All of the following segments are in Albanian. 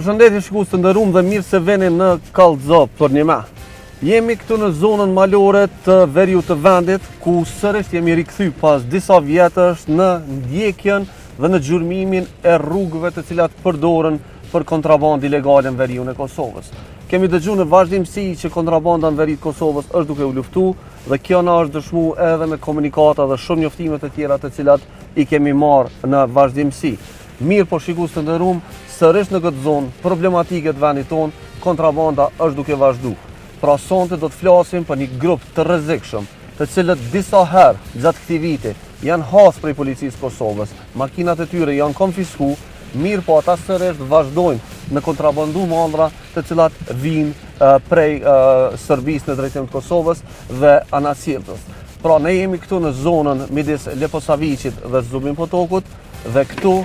Përshëndetje shikues të nderuar dhe mirë se veni në Kallëzo për një mah. Jemi këtu në zonën malore të veriut të vendit, ku sërish jemi rikthy pas disa vjetësh në ndjekjen dhe në gjurmimin e rrugëve të cilat përdoren për kontrabandë ilegale në veriun e Kosovës. Kemi dëgjuar në vazhdimsi që kontrabanda në veri të Kosovës është duke u luftu dhe kjo na është dëshmuar edhe me komunikata dhe shumë njoftime të tjera të cilat i kemi marrë në vazhdimsi. Mirë po shikues të nderuar, sërish në këtë zonë problematike të vendit tonë, kontrabanda është duke vazhdu. Pra sonte do të flasim për një grup të rrezikshëm, të cilët disa herë gjatë këtij viti janë hasë prej policisë Kosovës, makinat e tyre janë konfisku, mirë po ata sërish vazhdojnë në kontrabandu mallra të cilat vijnë prej Serbisë në drejtim të Kosovës dhe anasjellës. Pra ne jemi këtu në zonën midis Leposaviqit dhe Zubin Potokut dhe këtu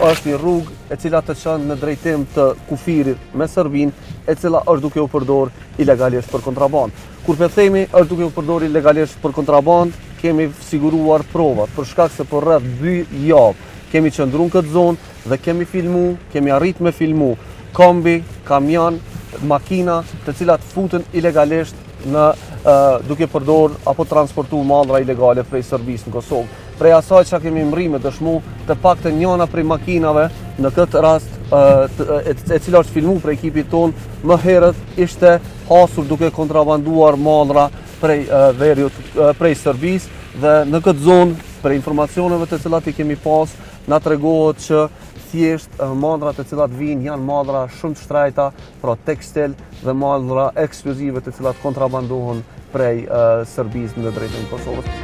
është një rrugë e cila të çon në drejtim të kufirit me Serbinë, e cila është duke u përdor ilegalisht për kontrabandë. Kur po themi është duke u përdor ilegalisht për kontrabandë, kemi siguruar provat për shkak se për rreth 2 javë kemi qëndruar në këtë zonë dhe kemi filmu, kemi arrit me filmu kombi, kamion, makina të cilat futen ilegalisht në duke përdor apo transportu mallra ilegale prej Serbisë në Kosovë. Prej asaj që kemi mri me dëshmu, të paktën njëna prej makinave në këtë rast e cila është filmu prej ekipit ton, më herët ishte hasur duke kontrabanduar mallra prej prej Serbisë dhe në këtë zonë për informacioneve të cilat i kemi pas na tregohet që thjesht mallrat të cilat vijnë janë mallra shumë të shtrejta, pra tekstil dhe mallra ekskluzive të cilat kontrabandohen prej Serbisë në drejtim të Kosovës.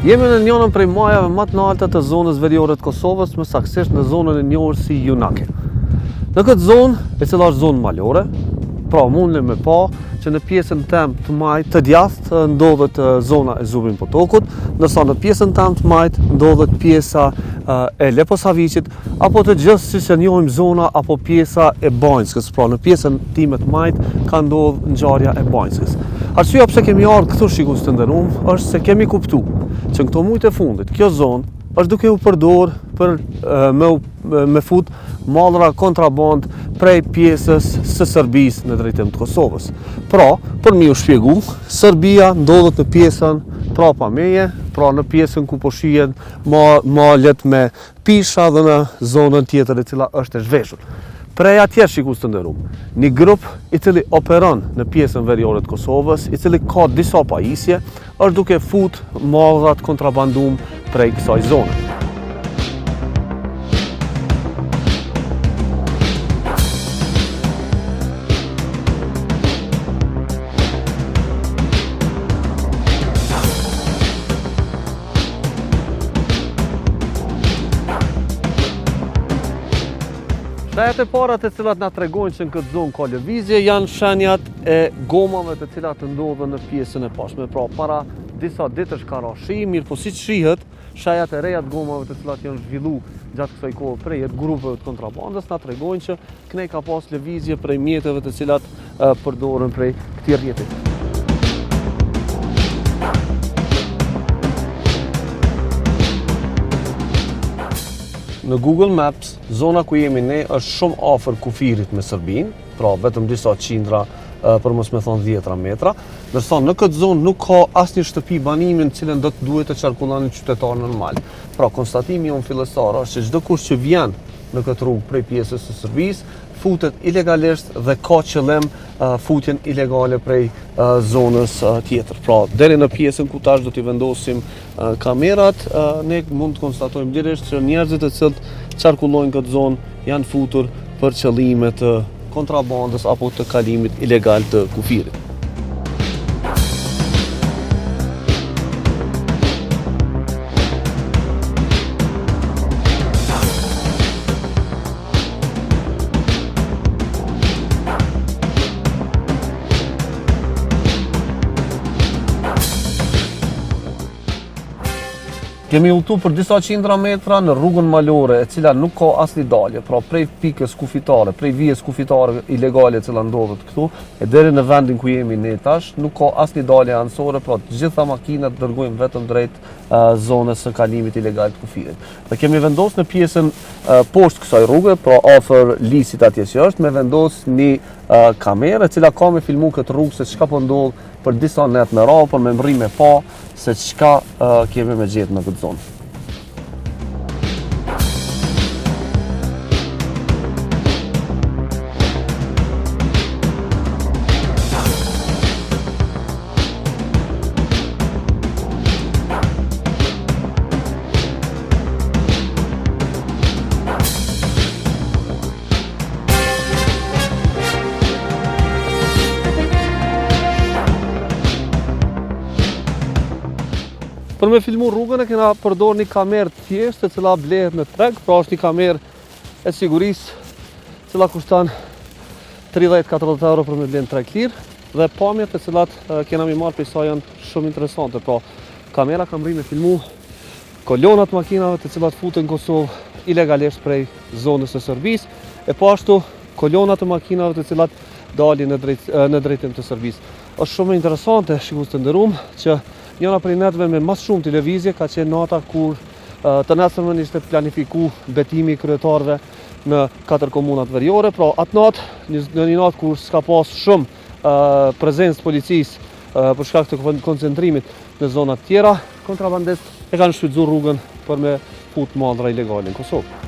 Jemi në njënën prej majave më të larta të zonës veriore të Kosovës, më saktësisht në zonën e njohur si Junake. Në këtë zonë, e cila është zonë malore, pra mundem me pa që në pjesën tëm të majt të djathtë ndodhet zona e Zubin Potokut, ndërsa në pjesën tëm të majt ndodhet pjesa e Leposaviqit, apo të gjithë siç e njohim zona apo pjesa e Banjskës, pra në pjesën time të majt ka ndodhur ngjarja e Banjskës. Arsyeja pse kemi ardhur këtu shikues të nderuar është se kemi kuptuar që në këto muajt e fundit kjo zonë është duke u përdor për me fut mallra kontraband prej pjesës së Serbisë në drejtim të Kosovës. Pra, për mi u shpjegu, Serbia ndodhet në pjesën prapa meje, pra në pjesën ku po shihen malet me pisha dhe në zonën tjetër e cila është e zhveshur. Prej atje shikues të nderuar, një grup i cili operon në pjesën veriore të Kosovës, i cili ka disa pajisje, është duke fut mallrat kontrabandum prej kësaj zone. Shenjat e para të cilat na tregojnë që në këtë zonë ka lëvizje janë shenjat e gomave të cilat ndodhen në pjesën e poshtme. Pra para disa ditësh ka rënë shi, mirë po siç shihet, shenjat e reja të gomave të cilat janë zhvilluar gjatë kësaj kohe prej grupeve të kontrabandës na tregojnë që kënej ka pas lëvizje prej mjeteve të cilat përdoren prej këtij rrjeti. Në Google Maps, zona ku jemi ne është shumë afër kufirit me Serbinë, pra vetëm disa qindra, për mos me thonë 10 metra, ndërsa në këtë zonë nuk ka asnjë shtëpi banimi në cilën do të duhet të qarkullonin qytetarë normal. Pra konstatimi jonë fillestar është që çdo kush që vjen në këtë rrugë prej pjesës së Serbisë futet ilegalisht dhe ka qëllim futjen ilegale prej zonës tjetër. Pra deri në pjesën ku tash do t'i vendosim kamerat, ne mund të konstatojmë lirisht që njerëzit të cilët qarkullojnë këtë zonë janë futur për qëllime të kontrabandës apo të kalimit ilegal të kufirit. Kemi udhëtu për disa qindra metra në rrugën malore, e cila nuk ka asnjë dalje, pra prej pikës kufitare, prej vijës kufitare ilegale e cila ndodhet këtu, e deri në vendin ku jemi ne tash, nuk ka asnjë dalje anësore, pra të gjitha makinat dërgojnë vetëm drejt zonës së kalimit ilegal të kufirit. Dhe kemi vendosur në pjesën poshtë kësaj rruge, pra afër lisit atje që është, me vendos një kamerë e cila ka me filmu këtë rrugë se çka po ndodh për disa net me radhë, për me mri me pa se çka kemi me gjetë në këtë zonë. Për me filmu rrugën e kena përdor një kamerë thjeshtë e cila blehet në treg, pra është një kamerë e sigurisë cila kushton 30-40 euro për me blenë treg lirë, dhe pamjet e cilat kena mi marrë për sa janë shumë interesante. Pra kamera ka mri me filmu kolonat makinave të cilat futen në Kosovë ilegalisht prej zonës së Serbisë, e po ashtu kolonat të makinave të cilat dalin në drejtim të Serbisë. Është shumë interesante, shikues të nderuar, që njëra prej netëve me mas shumë televizje ka qenë nata kur të nesërmen ishte planifiku betimi i kryetarëve në 4 komunat veriore, pra atë natë, në një natë kur s'ka pas shumë prezencë policisë për shkak të koncentrimit në zonat tjera, kontrabandistë e kanë shfrytzuar rrugën për me fut mallra ilegale në Kosovë.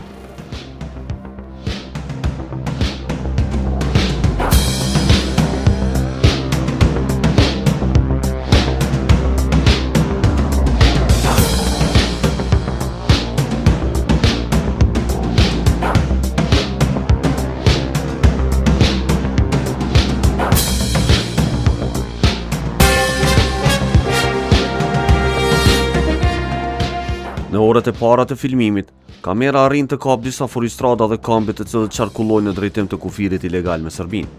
Në orët e para të filmimit, kamera arrin të kap disa furistrada dhe kambe të cilët qarkullojnë në drejtim të kufirit ilegal me Serbinë.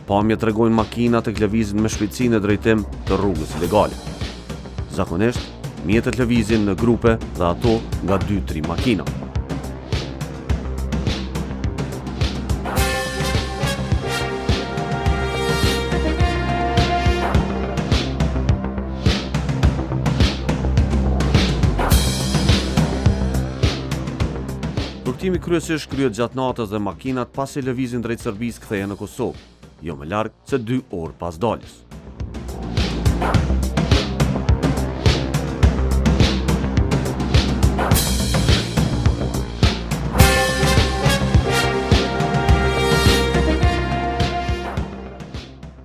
Pamjet tregojnë makinat e lëvizin me shpejtësi në drejtim të rrugës ilegale. Zakonisht, mjetet lëvizin në grupe dhe ato nga 2-3 makina. Rrugtimi kryesisht kryhet gjatë natës dhe makinat pasi lëvizin drejt Serbisë kthehen në Kosovë, jo më larg se 2 orë pas daljes.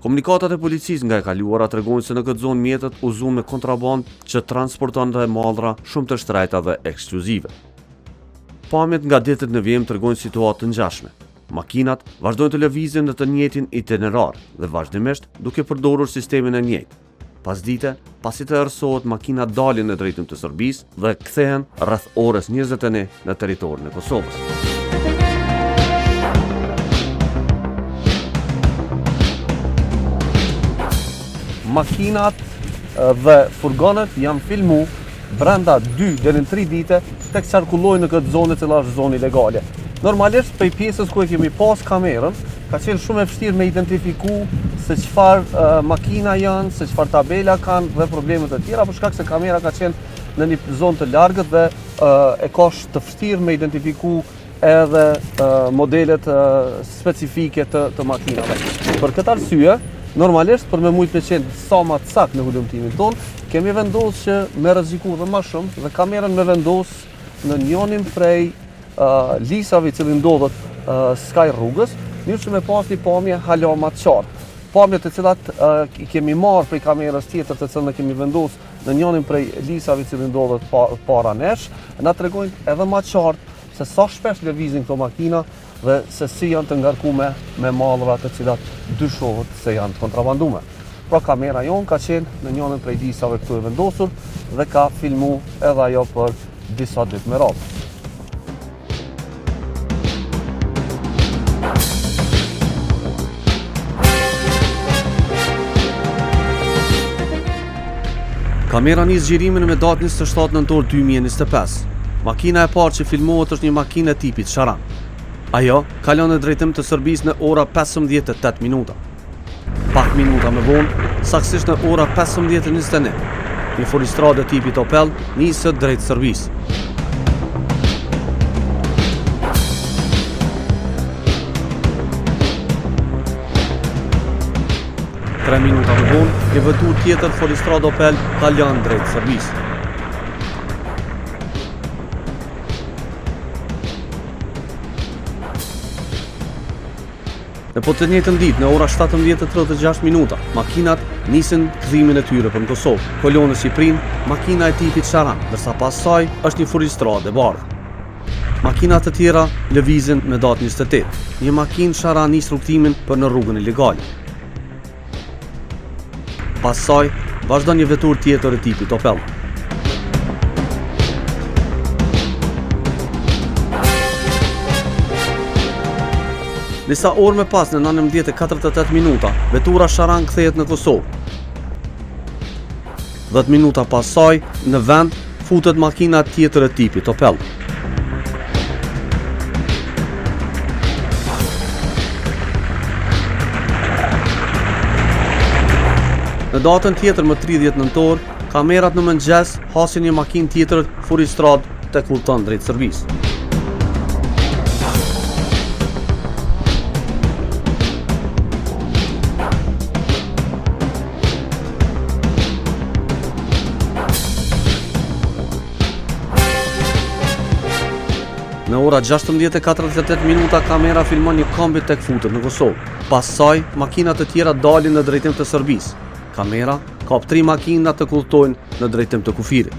Komunikatat e policisë nga e kaluara tregojnë se në këtë zonë mjetet uzuan me kontrabandë që transporton dhe mallra shumë të shtrejta dhe ekskluzive. Pamjet nga ditët në vijim tregojnë situatë të ngjashme. Makinat vazhdojnë të lëvizin në të njëjtin itinerar dhe vazhdimisht duke përdorur sistemin e njëjtë. Pasdite, pasi të erësohet, makinat dalin në drejtim të Serbisë dhe kthehen rreth orës 21 në territorin e Kosovës. Makinat dhe furgonet janë filmu brenda 2 deri në 3 dite tek qarkullojnë në këtë zonë e cila është zonë ilegale. Normalisht prej pjesës ku e kemi pas kamerën, ka qenë shumë e vështirë me identifiku se çfarë makina janë, se çfarë tabela kanë dhe problemet e tjera, për shkak se kamera ka qenë në një zonë të largët dhe e ka të vështirë me identifiku edhe modelet specifike të makinave. Për këtë arsye, normalisht për me mujt me qenë sa ma të saktë në hulumtimin tonë, kemi vendosur që me rreziku dhe më shumë dhe kamerën me vendos në njënin prej lisave i cili ndodhet skaj rrugës, mirë që me pas një pamje hala më të qartë. Pamjet e cilat i kemi marrë prej kamerës tjetër të cilën e kemi vendosur në njënin prej lisave i cili ndodhet para nesh, na tregojnë edhe më qartë se sa shpesh lëvizin këto makina dhe se si janë të ngarkuar me mallra të cilat dyshohet se janë të kontrabanduar. Pra kamera jonë ka qenë në njërin prej lisave këtu e vendosur dhe ka filmu edhe ajo për disa ditë me radhë. Kamera nis zgjerimin me datë 27 nëntor 2025. Makina e parë që filmohet është një makinë e tipit Charan. Ajo kalon në drejtim të Serbisë në ora 15:08 minuta. Pak minuta më vonë, saktësisht në ora 15:21, një furistrade tipit Opel nisët drejt Serbisë. Tre minuta më vonë, një vetur tjetër furistrade Opel kalon drejt Serbisë. Në po të njëjtën ditë, në ora 17:36 minuta, makinat nisin kthyimin e tyre për në Kosovë. Kolon në Shqipërinë, makina e tipit Charan, ndërsa pas saj është një furistrade e bardhë. Makinat të tjera lëvizin me datë 28. Një makinë Charan nis rrugtimin për në rrugën ilegale. Pas saj, vazhdon një vetur tjetër e tipit Opel. Disa orë më pas në 19:48 minuta, vetura Charan kthehet në Kosovë. 10 minuta pas saj, në vend futet makina tjetër e tipit Opel. Në datën tjetër më 30 nëntor, kamerat në mëngjes hasin një makinë tjetër furistrad tek udhton drejt Serbisë. Në ora 16:48 minuta kamera filmon një kombi tek futet në Kosovë. Pas saj, makinat të tjera dalin në drejtim të Serbisë. Kamera kap 3 makina të kultojnë në drejtim të kufirit.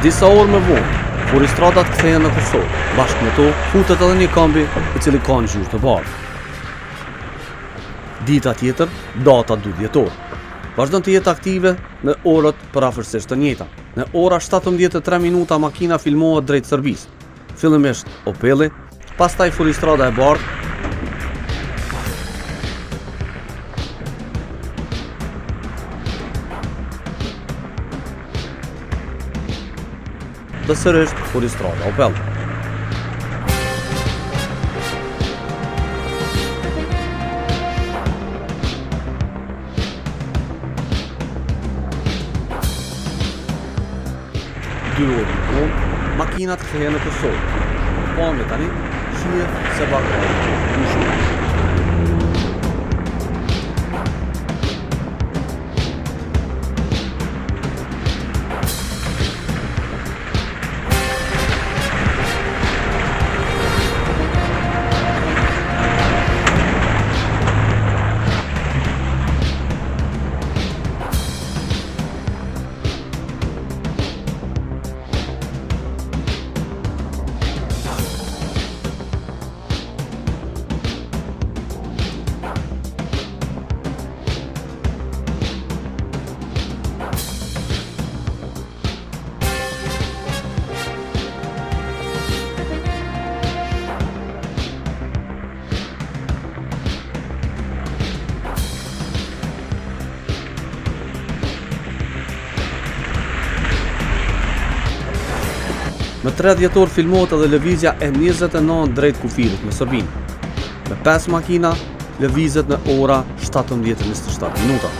Disa orë më vonë, furistradat kthehen në Kosovë. Bashkë me to, futet edhe një kombi i cili ka ngjyrë të bardhë. Dita tjetër, data 2 dhjetor. Vazhdon të jetë aktive në orët parafërsisht të njëjta. Në ora 17:03 minuta makina filmohet drejt Serbisë. Fillimisht Opeli, pastaj furistrada e bardhë, dhe sërish furistrada Opel. Dy orë më vonë, makinat kthehen në Kosovë. Po me tani, shihet se bagaj ndryshon. Më 3 dhjetor filmohet edhe lëvizja e 29 drejt kufirit me Serbinë. Me 5 makina lëvizet në ora 17:27 minuta.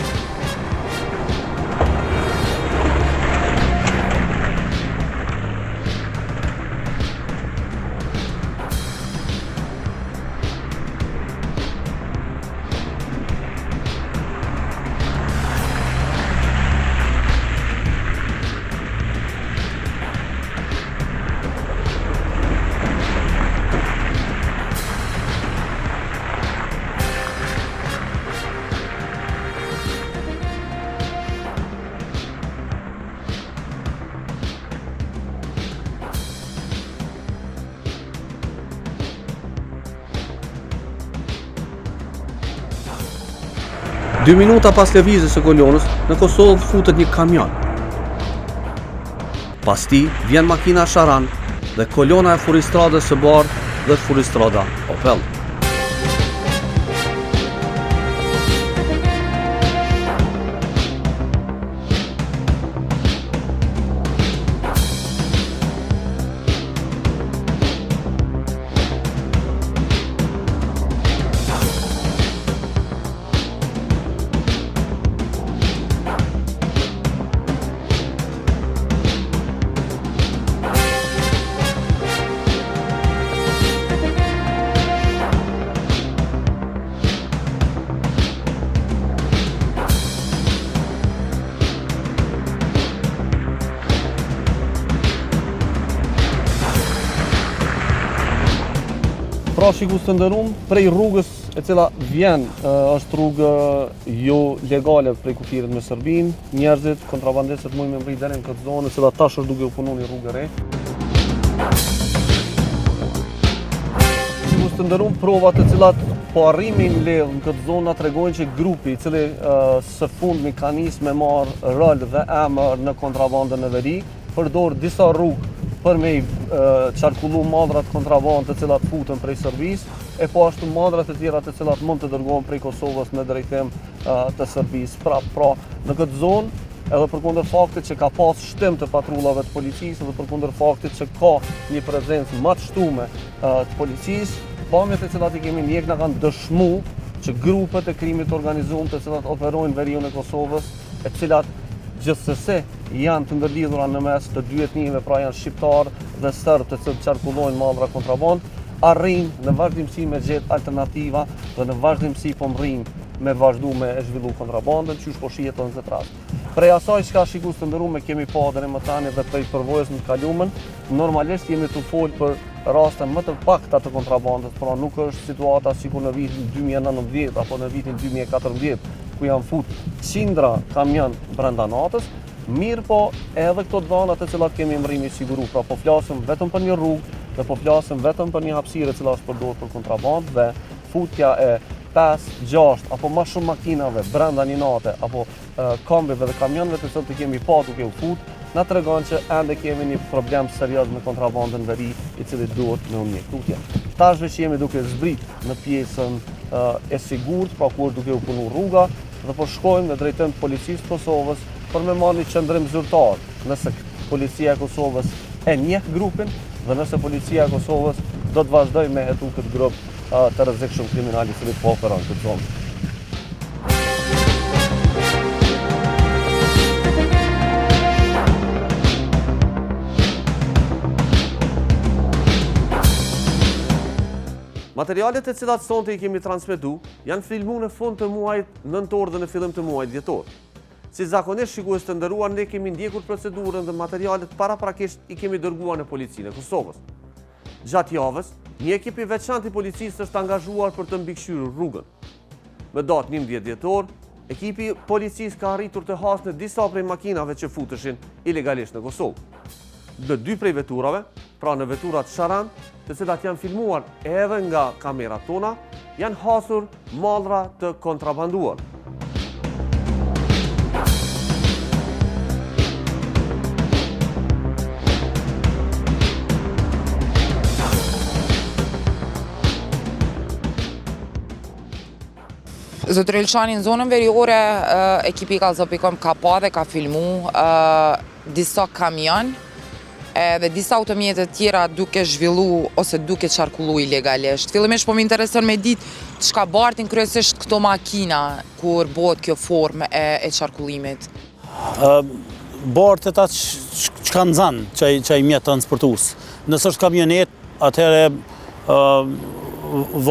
2 minuta pas lëvizjes së kolonës, në Kosovë futet një kamion. Pas tij vjen makina Sharan dhe kolona e Furistradës së bardhë dhe Furistrada Opel. Pra shikus të ndërum, prej rrugës e cila vjen është rrugë jo legale prej kufirit me Serbinë, njerëzit, kontrabandistët mujnë me mbri deri në këtë zonë, e cila tash është duke u punu një rrugë e re. Shikus të ndërum, provat e cilat po arrimin lidh në këtë zonë na tregojnë që grupi i cili së fundmi ka nisë me marrë rol dhe emër në kontrabandën e veri, përdor disa rrugë për me qarkullu madrat kontraband të cilat futen prej Serbisë, e po ashtu madrat e tjera të cilat mund të dërgohen prej Kosovës në drejtim të Serbisë. Pra, në këtë zonë, edhe përkundër faktit që ka pas shtim të patrullave të policisë, edhe përkundër faktit që ka një prezencë më të shtume të policisë, pamjet e cilat i kemi ndjek na kanë dëshmu që grupet e krimit organizuar të cilat operojnë veriun e Kosovës, e cilat gjithsesi janë të ndërlidhura në mes të dy etnive, pra janë shqiptar dhe serb të cilët qarkullojnë madra kontraband, arrijnë në vazhdimsi me gjetë alternativa dhe në vazhdimsi po mrrijnë me vazhdu me e zhvillu kontrabandën, qysh po shihet në këtë rast. Prej asaj çka shikus të ndëruar kemi pa deri më tani dhe prej përvojës në të kaluamën, normalisht jemi të folë për raste më të pakta të kontrabandës, pra nuk është situata sikur në vitin 2019 apo në vitin 2014, ku janë fut qindra kamion brenda natës, mirë po edhe këto dhëna të cilat kemi mrimi siguru, pra po flasim vetëm për një rrugë dhe po flasim vetëm për një hapësirë e cila është përdorur për kontrabandë dhe futja e 5, 6 apo më shumë makinave brenda një nate apo kambive dhe kamionëve të cilët kemi pa duke u fut, na tregon që ende kemi një problem serioz me kontrabandën veri i cili duhet me mjektutje. Tashve që jemi duke zbrit në pjesën e sigurt, pra kur duke u punu rruga, dhe po shkojmë në drejtim të policisë Kosovës për me marrë një qëndrim zyrtar, nëse policia e Kosovës e njeh grupin dhe nëse policia e Kosovës do të vazhdoj me hetu këtë grup të rrezikshëm kriminal i cili po operon këtë zonë. Materialet e cilat sonte i kemi transmetu janë filmu në fund të muajit nëntor dhe në fillim të muajit dhjetor. Si zakonisht shikues të nderuar, ne kemi ndjekur procedurën dhe materialet paraprakisht i kemi dërguar në policinë e Kosovës. Gjatë javës, një ekip i veçantë i policisë është angazhuar për të mbikëqyrur rrugën. Më datë 11 dhjetor, ekipi i policisë ka arritur të hasë në disa prej makinave që futeshin ilegalisht në Kosovë. Në 2 prej veturave, pra në veturat Sharan, të cilat janë filmuar edhe nga kamerat tona, janë hasur mallra të kontrabanduar. Zotër Elçani, në zonën veriore, ekipi Kallzopikom ka pa dhe ka filmu disa kamion dhe disa automjete tjera duke zhvillu ose duke qarkullu ilegalisht. Fillimisht po më intereson me ditë çka bartin kryesisht këto makina kur bëhet kjo formë e qarkullimit. Bartet atë që kanë zanë që i mjetë transportues. Nësë është kamionet, atëhere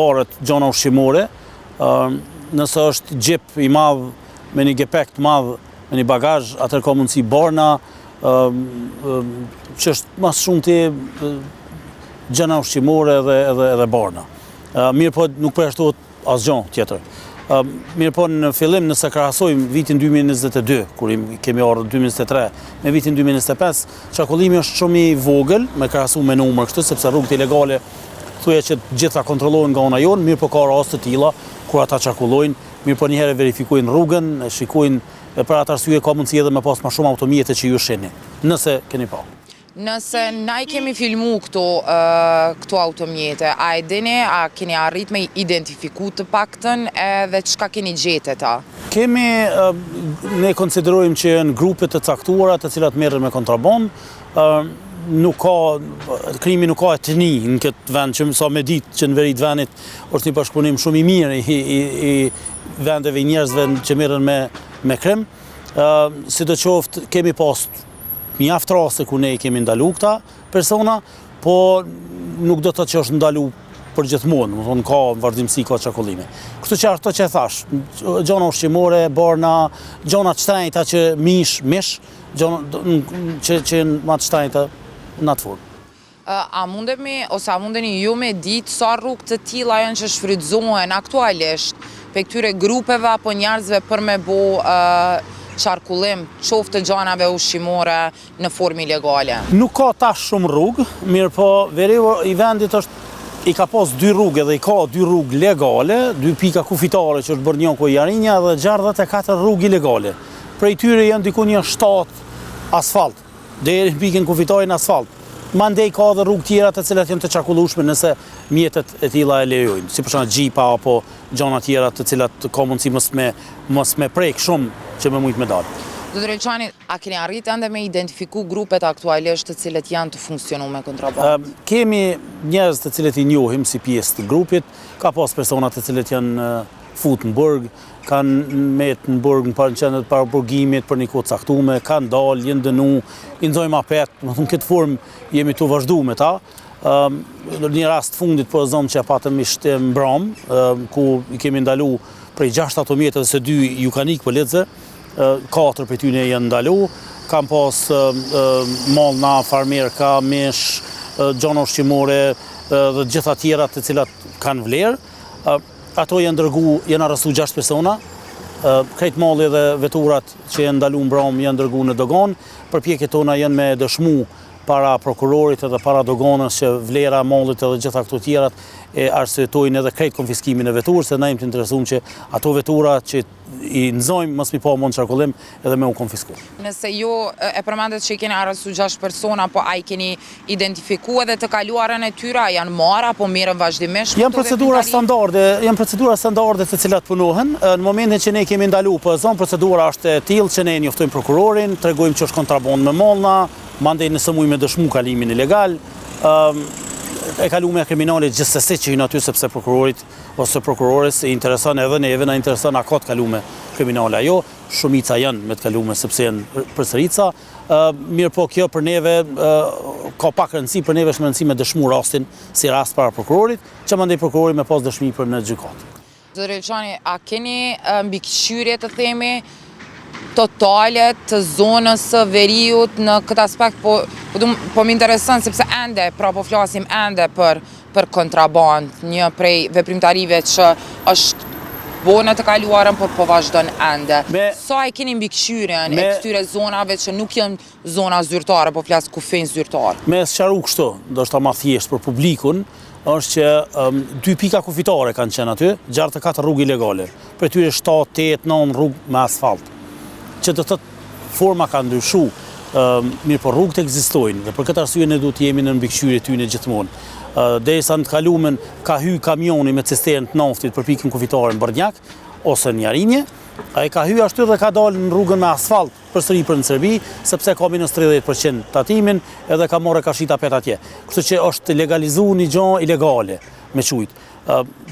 varet gjona ushqimore. Nësë është gjip i madh me një gepek të madh me një bagazh, atëherë ka mundësi barna, që është mas shumë të gjëna ushqimore edhe barna. Mirë po nuk përjashtohet asgjë tjetër. Mirë po në fillim nëse krahasojmë vitin 2022, kur kemi ardhur 2023, me vitin 2025, qarkullimi është shumë i vogël, me krahasu me numër kështu, sepse rrugët ilegale thuaj që gjitha kontrollohen nga ana jonë, mirë po ka raste të tilla kur ata qarkullojnë mirë po njëherë verifikojnë rrugën, shikojnë për atë arsye ka mundësi edhe me pas më shumë automjete që ju shihni, nëse keni pa. Nëse na I kemi filmu këto automjete, a e dini, a keni arrit me identifiku të paktën edhe çka keni gjetë ta? Ne konsiderojmë që janë grupe të caktuara të cilat merren me kontraband. Krimi nuk ka etni në këtë vend, që sa me ditë që në veri të vendit është një bashkëpunim shumë I mirë I vendeve njerëzve që merren me krim. Sidoqoftë kemi pas mjaft raste ku ne I kemi ndalu këta persona, po nuk do të thotë që është ndalu për gjithmonë, më thonë ka vazhdimsi, ka çakollime. Kështu që ato që thash, gjona ushqimore, barna, gjona të shtrenjta që mish, që janë më të shtrenjta në atë formë. A mundeni ju me ditë sa rrugë të tilla janë që shfrytëzohen aktualisht pe këtyre grupeve apo njerëzve për me bo qarkullim qoftë të gjanave ushqimore në formë ilegale? Nuk ka tash shumë rrugë, mirë po veriu I vendit është I ka pas 2 rrugë dhe I ka 2 rrugë legale, 2 pika kufitare që është Bërnjoko I Jarinja dhe 64 rrugë ilegale. Prej tyre janë diku një 7 asfalt, deri në pikën kufitare në asfalt. Mandej ka edhe rrugë tjera të cilat janë të çarkullueshme nëse mjetet e tilla e lejojnë, si për shembull xhipa apo gjona tjera të cilat ka mundësi mos me prek shumë që me mujt me dalë. Dr. Elçani, a keni arrit ende me identifiku grupet aktualisht të cilët janë të funksionu me kontraband? Kemi njerëz të cilët I njohim si pjesë të grupit, ka pas persona të cilët janë fut në burg, kanë met në burg në qendër të paraburgimit për një kohë caktuar, kanë dalë, janë dënu, I nxojmë apet, në këtë formë jemi të vazhduar me ta. Në një rast fundit po zom që patëm ishte mbram, ku I kemi ndalu prej 6 automjete se 2 ju kanë ikë policë, 4 për tyne janë ndalu, kam pas mallna, farmerka, mish, gjona ushqimore dhe gjitha tjera të cilat kanë vlerë. Ato janë arrestu 6 persona, krejt malli dhe veturat që janë ndalu mbram janë dërgu në dogan, përpjekjet tona janë me dëshmu para prokurorit edhe para doganës që vlera mallit edhe gjitha këto tjerat e arsyetojnë edhe krejt konfiskimin e veturës, se na jemi të interesuar që ato vetura që I nxojmë mos mi pa mund qarkullim edhe me u konfisku. Nëse ju e përmendet që I keni arrestu 6 persona, po a I keni identifiku edhe të kaluarën e tyra, janë marrë apo merren vazhdimisht? Janë procedura standarde të cilat punohen. Në momentin që ne kemi ndalu PZ, procedura është e tillë që ne njoftojmë prokurorin, tregojmë që është kontraband me mallna, mandej nëse mujmë me dëshmu kalimin ilegal. E kalume kriminalit gjithsesi që hynë aty sepse prokurorit ose prokurores I intereson edhe neve na intereson a ka të kalume kriminale ajo, shumica janë me të kalume sepse janë përsërica, mirë po kjo për neve ka pak rëndësi, për neve është më rëndësi me dëshmu rastin si rast para prokurorit, që mandej prokurori me pas dëshmi për në gjykat. Dr. Elçani, a keni mbikëqyrje të themi totale të zonës së veriut në këtë aspekt, po më intereson sepse ende, po flasim ende për kontraband, një prej veprimtarive që është bonë të kaluarën, por po vazhdon ende. Sa e keni mbikëqyrjen e këtyre zonave që nuk janë zona zyrtare, po flas kufin zyrtar? Me sqaru kështu, do shta ma thjesht për publikun, është që 2 pika kufitare kanë qenë aty, 64 rrugë ilegale, për tyre 7, 8, 9 rrugë me asfalt. Që të thëtë forma ka ndryshu, mirë po rrugët ekzistojnë dhe për këtë arsye ne duhet jemi në mbikëqyrje tyne gjithmonë. Derisa në të kalumen ka hy kamioni me cisternë të naftit për pikën kufitare në Bërnjak ose në Jarinje, ai ka hy ashtu dhe ka dalë në rrugën me asfalt përsëri për në Serbi, sepse ka minus 30% tatimin edhe ka morë kashita pet atje. Kështu që është legalizu një gjonë ilegale me qujtë.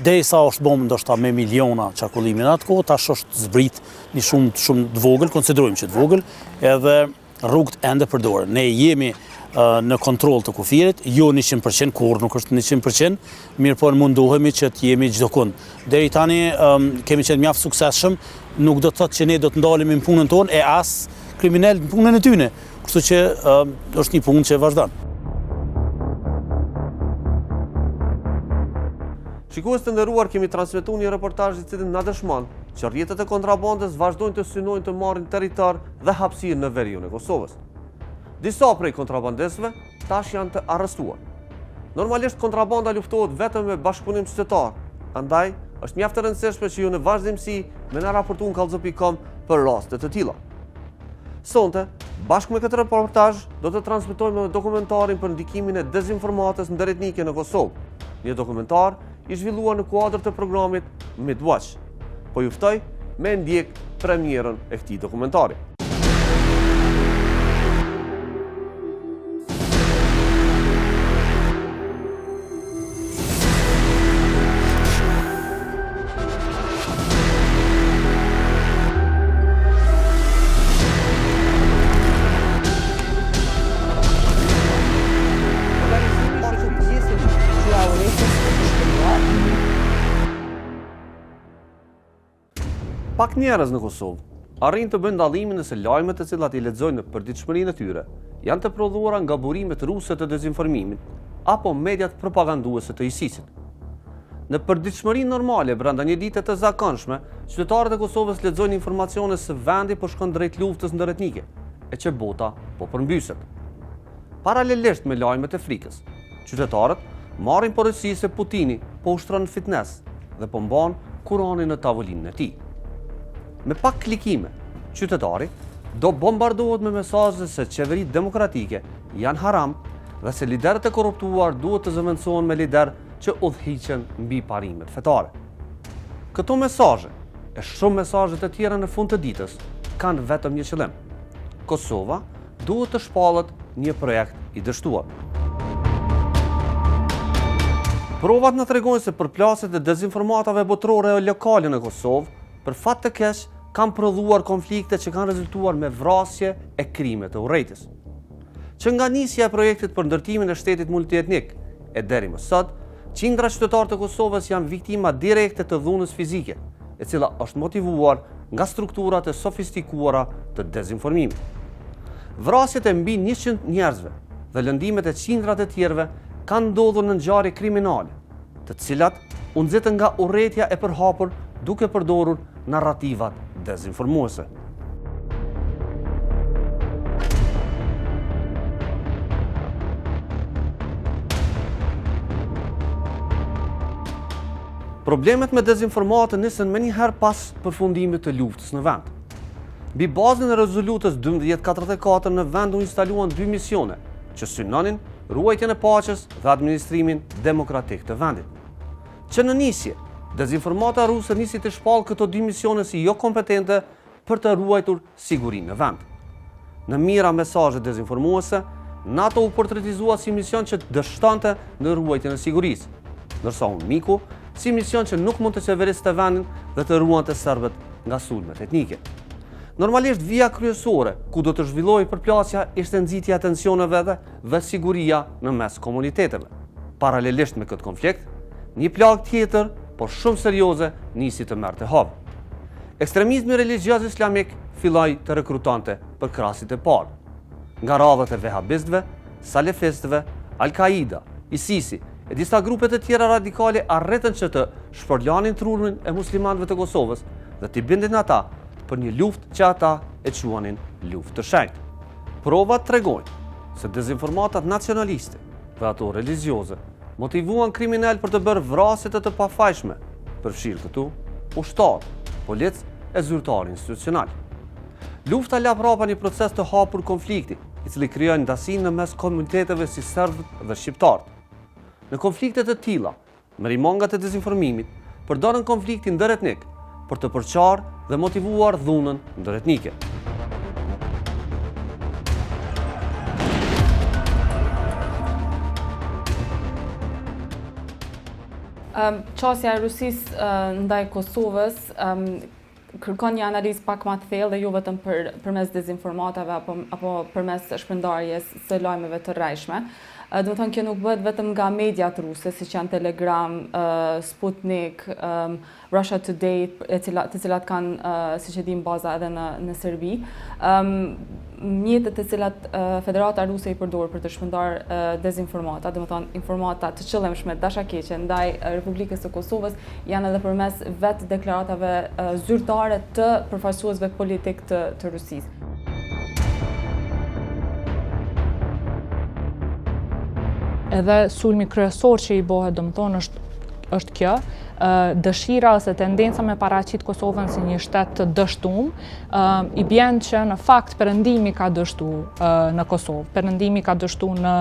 Derisa është bomë ndoshta me miliona qarkullimin atë kohë, tash është zbrit një shumë të vogël, konsiderojmë që të vogël, edhe rrugët ende përdoren. Ne jemi në kontroll të kufirit, jo 100%, kur nuk është 100%, mirë po mundohemi që të jemi çdo kund. Deri tani kemi qenë mjaft suksesshëm, nuk do të thotë që ne do të ndalemi në punën tonë e as kriminal në punën e tyne. Kështu që është një punë që vazhdon. Shikues të nderuar, kemi transmetuar një reportazh I cili na dëshmon që rrjetet e kontrabandës vazhdojnë të synojnë të marrin territor dhe hapësirë në veriun e Kosovës. Disa prej kontrabandistëve tash janë të arrestuar. Normalisht kontrabanda luftohet vetëm me bashkëpunim qytetar, andaj është mjaft e rëndësishme që ju në vazhdimsi me na raportuar në kallzo.com për raste të tilla. Sonte, bashkë me këtë reportazh, do të transmetojmë dokumentarin për ndikimin e dezinformatës ndërretnike në Kosovë. Një dokumentar i zhvilluar në kuadër të programit Midwatch. Po ju ftoj me ndjek premierën e këtij dokumentari. Pak njerëz në Kosovë arrin të bëjnë dallimin nëse lajmet të cilat i lexojnë në përditshmërinë e tyre janë të prodhuara nga burimet ruse të dezinformimit apo mediat propaganduese të ISIS-it. Në përditshmërinë normale brenda një dite të zakonshme, qytetarët e Kosovës lexojnë informacione se vendi po shkon drejt luftës ndërretnike e që bota po përmbyset. Paralelisht me lajmet e frikës, qytetarët marrin porosi se Putini po ushtron fitnes dhe po mban Kur'anin në tavolinën e tij. Me pak klikime, qytetari do bombardohet me mesazhe se qeveritë demokratike janë haram dhe se liderët e korruptuar duhet të zëvendësohen me lider që udhhiqen mbi parimet fetare. Këto mesazhe e shumë mesazhe të tjera në fund të ditës kanë vetëm një qëllim. Kosova duhet të shpallet një projekt i dështuar. Provat na tregojnë se përplasjet e dezinformatave botërore e lokale në Kosovë për fat të keq kanë prodhuar konflikte që kanë rezultuar me vrasje e krime të urrejtjes. Që nga nisja e projektit për ndërtimin e shtetit multietnik e deri më sot, qindra qytetarë të Kosovës janë viktima direkte të dhunës fizike, e cila është motivuar nga strukturat e sofistikuara të dezinformimit. Vrasjet e mbi 100 njerëzve dhe lëndimet e qindrat e tjerëve kanë ndodhur në ngjarje kriminale, të cilat u nxitën nga urrëtia e përhapur duke përdorur narrativat dezinformuese. Problemet me dezinformatën nisën më njëherë pas përfundimit të luftës në vend. Mbi bazën e rezolutës 1244 në vend u instaluan 2 misione që synonin ruajtjen e paqes dhe administrimin demokratik të vendit. Që në nisje, dezinformata ruse nisi të shpallë këto 2 misione si jo kompetente për të ruajtur sigurinë në vend. Në mira mesazhe dezinformuese, NATO u portretizua si mision që dështonte në ruajtjen e sigurisë, ndërsa UNMIK-u si mision që nuk mund të qeverisë vendin dhe të ruante serbët nga sulmet etnike. Normalisht vija kryesore ku do të zhvillohej përplasja ishte nxitja e tensioneve dhe siguria në mes komuniteteve. Paralelisht me këtë konflikt, një plagë tjetër, por shumë serioze, nisi të merrte havë. Ekstremizmi religjioz islamik filloi të rekrutonte për krahasit e parë. Nga radhët e vehabistëve, salefistëve, Al-Qaida, ISIS-i e disa grupe të tjera radikale arritën që të shpërlanin trurin e muslimanëve të Kosovës dhe t'i bindin ata për një luftë që ata e quanin luftë të shenjtë. Provat tregojnë se dezinformatat nacionaliste dhe ato religjioze motivuan kriminal për të bërë vrasje të pafajshme, përfshirë këtu ushtar, policë e zyrtar institucional. Lufta la prapa një proces të hapur konflikti, i cili krijoi ndasinë në mes komuniteteve si serbët dhe shqiptarët. Në konflikte të tilla, merimongat e dezinformimit përdorën konfliktin ndërretnik për të përqarë dhe motivuar dhunën ndërretnike. Qasja e Rusisë ndaj Kosovës kërkon një analizë pak më të thellë dhe jo vetëm përmes dezinformatave apo përmes shpërndarjes së lajmeve të rrejshme. Do të thonë kjo nuk bëhet vetëm nga mediat ruse, siç janë Telegram, Sputnik, Russia Today, të cilat kanë, siç e dim, baza edhe në Serbi. Mjetet të cilat Federata Ruse i përdor për të shpërndarë dezinformata, do të thonë informata të qëllimshme dashakeqe ndaj Republikës së Kosovës, janë edhe përmes vetë deklaratave zyrtare të përfaqësuesve politik të Rusisë. Edhe sulmi kryesor që i bëhet, domethënë, është është kjo, dëshira ose tendenca me paraqit Kosovën si një shtet të dështum, i bjen që në fakt perëndimi ka dështu në Kosovë, perëndimi ka dështu në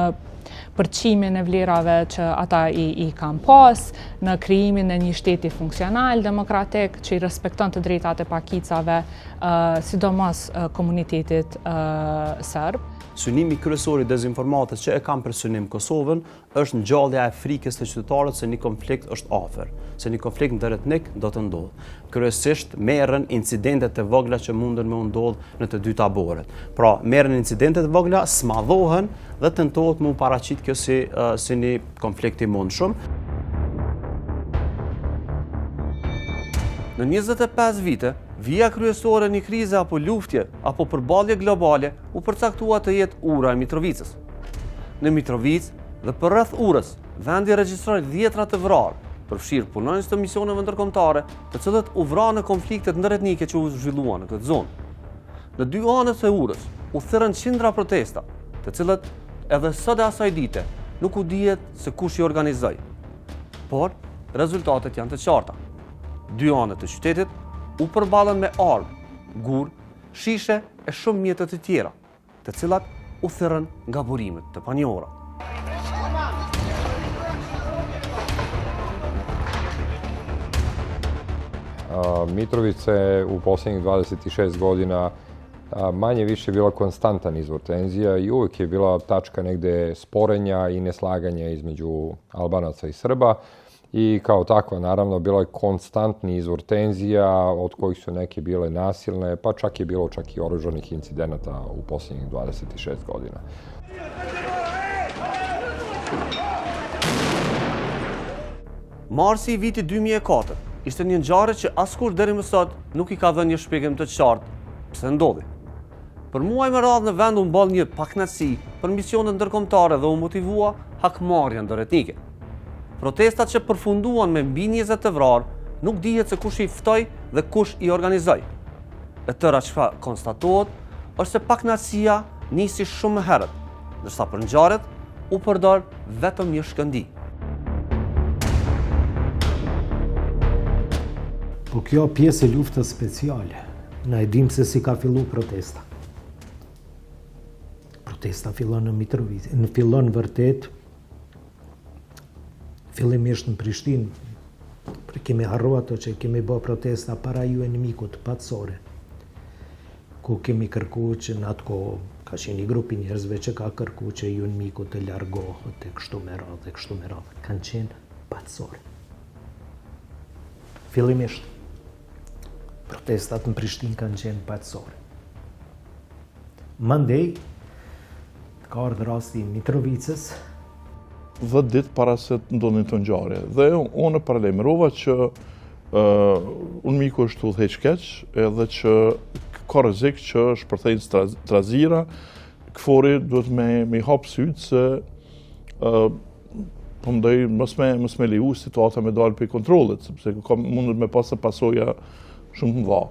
përqimin e vlerave që ata i kanë pas, në krijimin e një shteti funksional, demokratik, që i respekton të drejtat e pakicave, sidomos komunitetit serb. Synimi kryesor i dezinformatës që e kam për synim Kosovën është ngjallja e frikës të qytetarët se një konflikt është afër, se një konflikt ndërretnik do të ndodhë. Kryesisht merren incidentet e vogla që mundën me ndodhë në të dy taboret. Pra, merren incidentet e vogla, smadhohen dhe tentohet me u paraqit kjo si një konflikt i mundshëm. Në 25 vite, vija kryesore një krize apo luftje apo përballje globale u përcaktua të jetë ura e Mitrovicës. Në Mitrovic dhe për rreth urës, vendi regjistroi dhjetra të vrarë, përfshirë punonjës të misioneve ndërkombëtare, të cilët u vranë në konfliktet ndërretnike që u zhvilluan në këtë zonë. Në dy anët e urës u thërrën qindra protesta, të cilët edhe sot e asaj dite nuk u dihet se kush i organizoi. Por rezultatet janë të qarta. Dy anët të qytetit u përballen me armë, gur, shishe e shumë mjetët të tjera, të cilat u thërrën nga burimet të panjohura. Mitrovica u posljednjih 26 godina manje-više bila konstantan izvor tenzija i uvijek je bila tačka negde sporenja i neslaganja između Albanaca i Srba. I kao takva, naravno, bila je konstantni izvor tenzija, od kojih su neke bile nasilne, pa čak je bilo čak i oružanih incidenata u posljednjih 26 godina. Marsi i vitit 2004 ishte një ngjarje që askush deri më sot nuk i ka dhënë një shpjegim të qartë pse ndodhi. Për muaj me radhë në vend u mboll një pakënaqësi për misionet ndërkombëtare dhe u motivua hakmarrja ndërretnike. Protestat që përfunduan me mbi 20 të vrarë nuk dihet se kush i ftoi dhe kush i organizoi. E tëra çfarë konstatohet është se pakënaqësia nisi shumë herët, ndërsa për ngjarjet u përdor vetëm një shkëndi. Po kjo pjesë e luftës speciale. Na e dim se si ka fillu protesta. Protesta fillon në Mitrovic, fillon vërtet fillimisht në Prishtinë. Kemi harru ato që kemi bë protesta para UN-mikut pacore, ku kemi kërku që në atë kohë ka qenë një grupi njerëzve që ka kërku që UN-miku të largohet e kështu me radhë. Kanë qenë pacore. Fillimisht protestat në Prishtinë kanë qenë pacore. Mandej ka ardhur rasti i Mitrovicës, 10 ditë para se të ndodhin të ngjarje. Dhe unë paralajmërova që UN-miku është udhëheq keq, edhe që ka rrezik që shpërthejnë trazira, KFOR-i duhet me hap syt se përndaj mos me leju situata me dalë për kontrollit, sepse mundet me pas pasoja shumë të mëdha.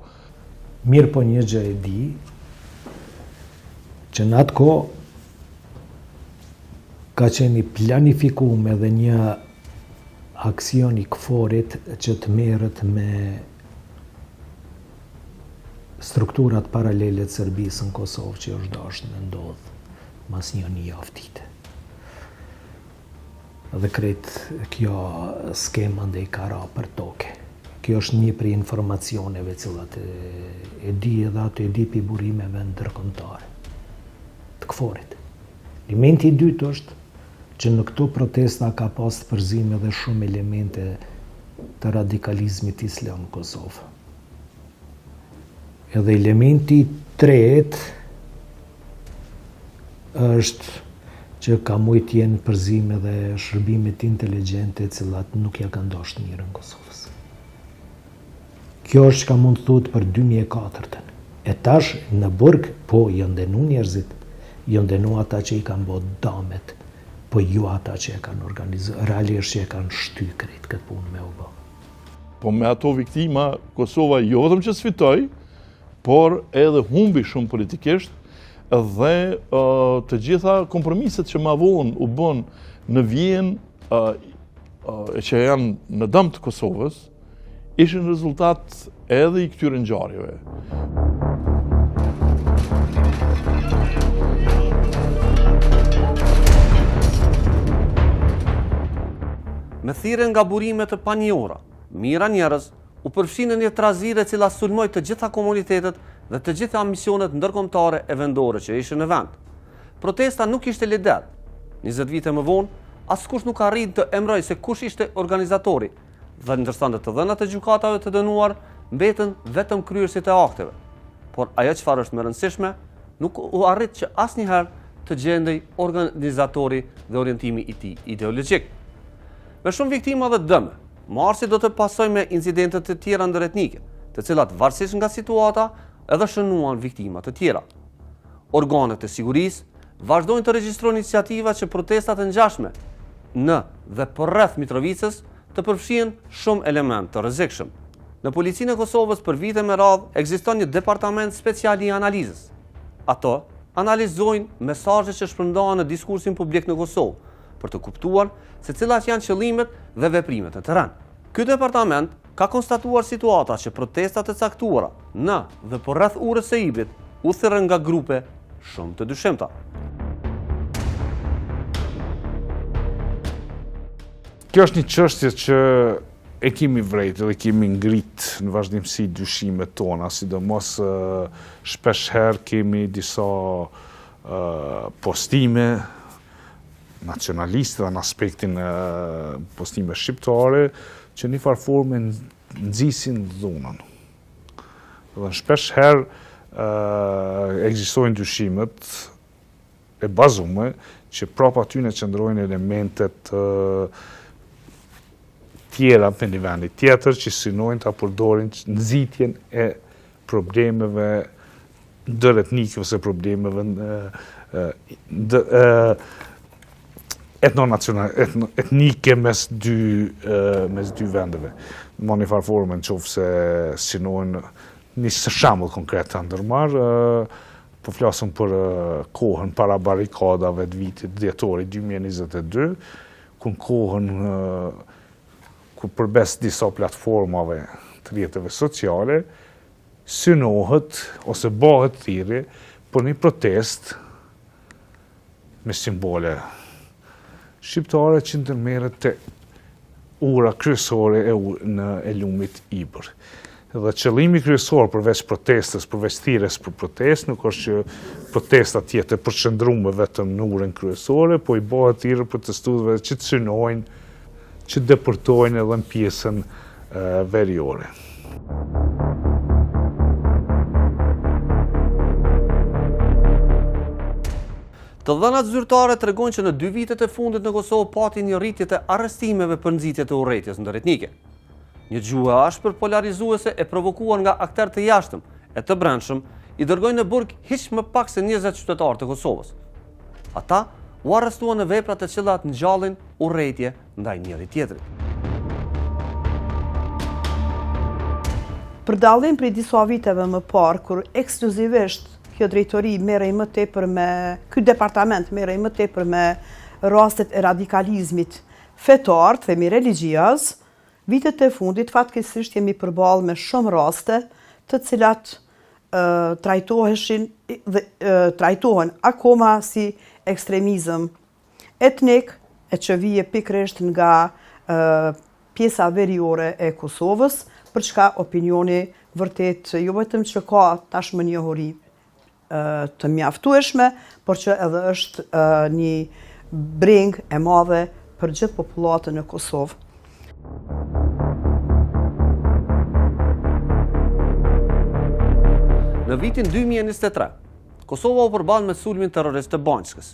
Mirë po një gjë e di, që në atë kohë ka qenë i planifikuar edhe një aksion i KFOR-it që të merret me strukturat paralele të Serbisë në Kosovë që është dashur të ndodhë mas një javë. Dhe krejt kjo skema ndej ka ra për toke. Kjo është një prej informacioneve cilat e di edhe ato e di pi burimeve ndërkombëtare të KFOR-it. Elementi i dytë është që në këto protesta ka pas të përzime edhe shumë elemente të radikalizmit islam në Kosovë. Edhe elementi tretë është që ka mujt jenë përzime dhe shërbimet inteligjente cilat nuk ja kanë dashur mirë në Kosovës. Kjo është që ka mund të thuhet për 2004-ën. E tash në burg, po janë ndenu njerëzit, janë ndenu ata që i kanë bërë damet, po ju ata që e kanë organizuar, realisht që e kanë shty krejt këtë punë me u bë. Po me ato viktima, Kosova jo vetëm që sfitoi, por edhe humbi shumë politikisht, dhe të gjitha kompromiset që ma vonë u bën në Vjenë e që janë në dëm të Kosovës, ishin rezultat edhe i këtyre ngjarjeve. Me thirrje nga burime të panjohura, mira njerëz u përfshinë në një trazire e cila sulmoi të gjitha komunitetet dhe të gjitha misionet ndërkombëtare e vendore që ishin në vend. Protesta nuk ishte lidet. 20 vite më vonë, askush nuk arrit të emrojë se kush ishte organizatori, dhe ndërsa në të dhënat e gjykatave të dënuar mbetën vetëm kryerësit e akteve. Por ajo çfarë është më rëndësishme, nuk u arrit që asnjëherë të gjendej organizatori dhe orientimi i tij ideologjik. Me shumë viktima dhe dëme, marsi do të pasoj me incidentet të tjera ndëretnike, të cilat varësisht nga situata edhe shënuan viktimat të tjera. Organet e sigurisë vazhdojnë të regjistrojnë iniciativa që protestat e ngjashme në dhe përreth Mitrovicës të përfshihen shumë element të rrezikshëm. Në Policinë e Kosovës për vite me radhë ekziston një departament special i analizës. Ato analizojnë mesazhet që shpërndahen në diskursin publik në Kosovë për të kuptuar se cilat janë qëllimet dhe veprimet në terren. Ky departament ka konstatuar situata që protestat e caktuara në dhe përreth urës së Ibrit u thirrën nga grupe shumë të dyshimta. Kjo është një çështje që e kemi vrejtë dhe kemi ngrit në vazhdimsi dyshimet tona, sidomos shpesh herë kemi disa postime nacionaliste dhe në aspektin postime shqiptare që një farë forme nxisin dhunën. Dhe shpesh herë ekzistojnë dyshimet e bazume që prapa aty ne qëndrojnë elementet tjera për një vendit tjetër që synojnë të përdorin nxitjen e problemeve ndëretnike ose problemeve etnike mes dy vendeve. Në një farë forme në qofë se synojnë një shembull konkret të ndërmarë, po flasëm për kohën para barikadave të vitit dhjetori 2022, ku në kohën ku përbes disa platformave të rrjeteve sociale, synohet ose bëhet thirrje për një protest me simbole shqiptare që ndërmerret te ura kryesore e lumit Ibër. Dhe qëllimi kryesor përveç protestës, përveç thirrjes për protestë, nuk është që protesta të jetë e përqendruar vetëm në urën kryesore, po i bëhet thirrje protestuesve që të synojnë, që deportojnë edhe në pjesën veriore. Të dhënat zyrtare tregojnë që në 2 vitet e fundit në Kosovë pati një rritje të arrestimeve për nxitje të urrëties ndërretnike. Një gjuhë ashpër polarizuese e provokuar nga aktorë të jashtëm e të brendshëm i dërgojnë në burg hiç më pak se 20 qytetarë të Kosovës. Ata u arrestuan në vepra të cilat ngjallin urrëtie ndaj njëri tjetrit. Për dallim prej disa viteve më parë, kur ekskluzivisht kjo drejtori merrej më tepër me ky departament merrej më tepër me rastet e radikalizmit fetar, themi religjioz, vitet e fundit fatkeqësisht jemi përballë me shumë raste të cilat trajtohen akoma si ekstremizëm etnik, e që vije pikërisht nga pjesa veriore e Kosovës, për çka opinioni vërtet jo vetëm që ka tashmë njohuri të mjaftueshme, por që edhe është një breng e madhe për gjithë popullatën e Kosovë. Në vitin 2023, Kosova u përball me sulmin terrorist të Banjskës.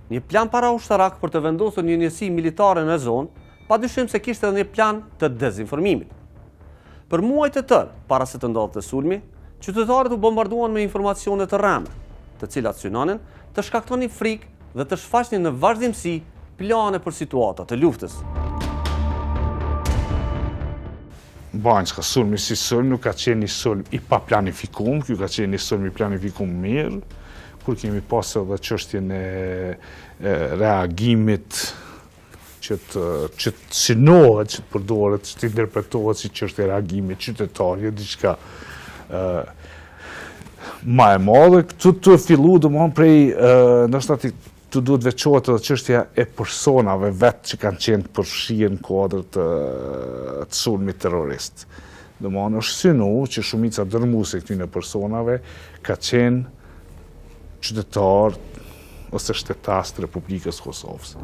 Një plan paraushtarak për të vendosur një njësi militare në zonë, padyshim se kishte edhe një plan të dezinformimit. Për muaj të tërë, para se të ndodhte sulmi, qytetarët u bombarduan me informacione të rreme, të cilat synonin të shkaktonin frikë dhe të shfaqnin në vazhdimsi plane për situata të luftës. Banjska, sulmi si sulm, nuk ka qenë një sulm i pa planifikuar, kjo ka qenë një sulm i planifikuar mirë, kur kemi pasur edhe çështjen e reagimit që të synohet, që të përdoret, që të interpretohet si çështje reagimi qytetarë, diçka ma e madhe. Këtu të fillu domethënë prej ndoshta të duhet veçohet edhe çështja e personave vetë që kanë qenë përfshirë në kuadër të sulmit terrorist. Domethënë është synu që shumica dërmuese këtyre personave ka qenë qytetar ose shtetas të Republikës Kosovës.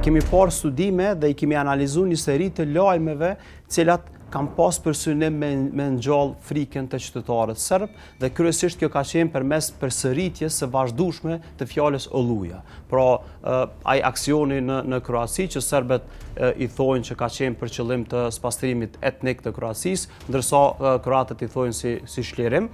Kemi parë studime dhe i kemi analizuar një seri të lajmeve cilat kanë pas për synim me ngjall frikën të qytetarët serb dhe kryesisht kjo ka qenë përmes përsëritjes së vazhdueshme të fjalës Oluja. Pra, ai aksioni në Kroaci që serbët i thonë që ka qenë për qëllim të spastrimit etnik të Kroacisë, ndërsa kroatët i thonë si shlirim.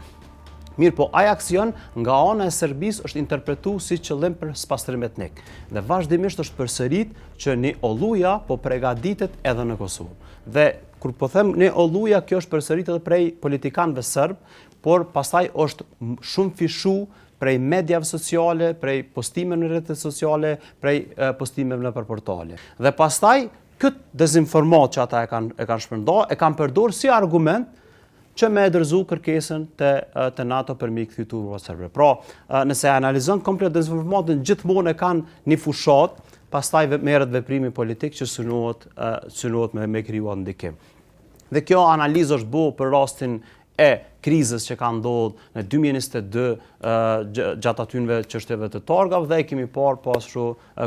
Mirë po, ai aksion nga ana e Serbisë është interpretuar si qëllim për spastrim etnik. Dhe vazhdimisht është përsërit që një Oluja po përgatitet edhe në Kosovë. Dhe kur po them një Oluja, kjo është përsërit edhe prej politikanëve serb, por pastaj është shumë fishu prej medjave sociale, prej postimeve në rrjetet sociale, prej postimeve në portale. Dhe pastaj këtë dezinformat që ata e kanë shpërndar, e kanë përdorur si argument që me e dërzu kërkesën të NATO për mi këthy turvat serbe. Pra, nëse analizon komplet dezinformatën, gjithmonë e kanë një fushat, pastaj merret veprimi politik që synohet me krijuar ndikim. Dhe kjo analizë është bërë për rastin e krizës që ka ndodhur në 2022 gjatë atyre çështjeve të targave dhe kemi parë pasru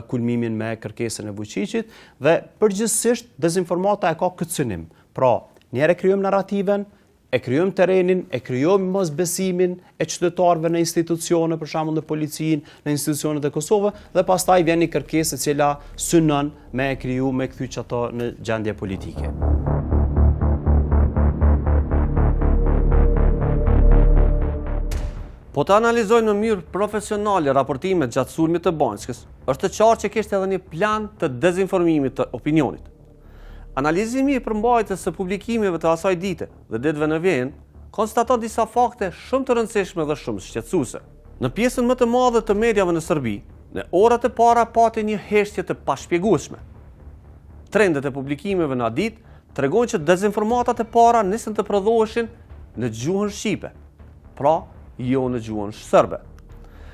kulmimin me kërkesën e Vučićit dhe përgjithsisht dezinformata e ka këtë synim. Pra, njëherë krijojmë narrativen, e krijojmë terrenin, e krijojmë mosbesimin e qytetarëve në institucione, për shembull në policinë, në institucionet e Kosovës, dhe pastaj vjen një kërkesë e cila synon me e kriju, me kthy ato në gjendje politike. Po të analizojnë në mënyrë profesionale raportimet gjatë sulmit të Banjskës, është të qartë që kishte edhe një plan të dezinformimit të opinionit. Analizimi i përmbajtjes së publikimeve të asaj dite dhe ditëve në vijim konstaton disa fakte shumë të rëndësishme dhe shumë shqetësuese. Në pjesën më të madhe të mediave në Serbi, në orat e para pati një heshtje të pashpjegueshme. Trendet e publikimeve në atë ditë tregojnë që dezinformatat e para nisën të prodhoheshin në gjuhën shqipe, pra jo në gjuhën serbe.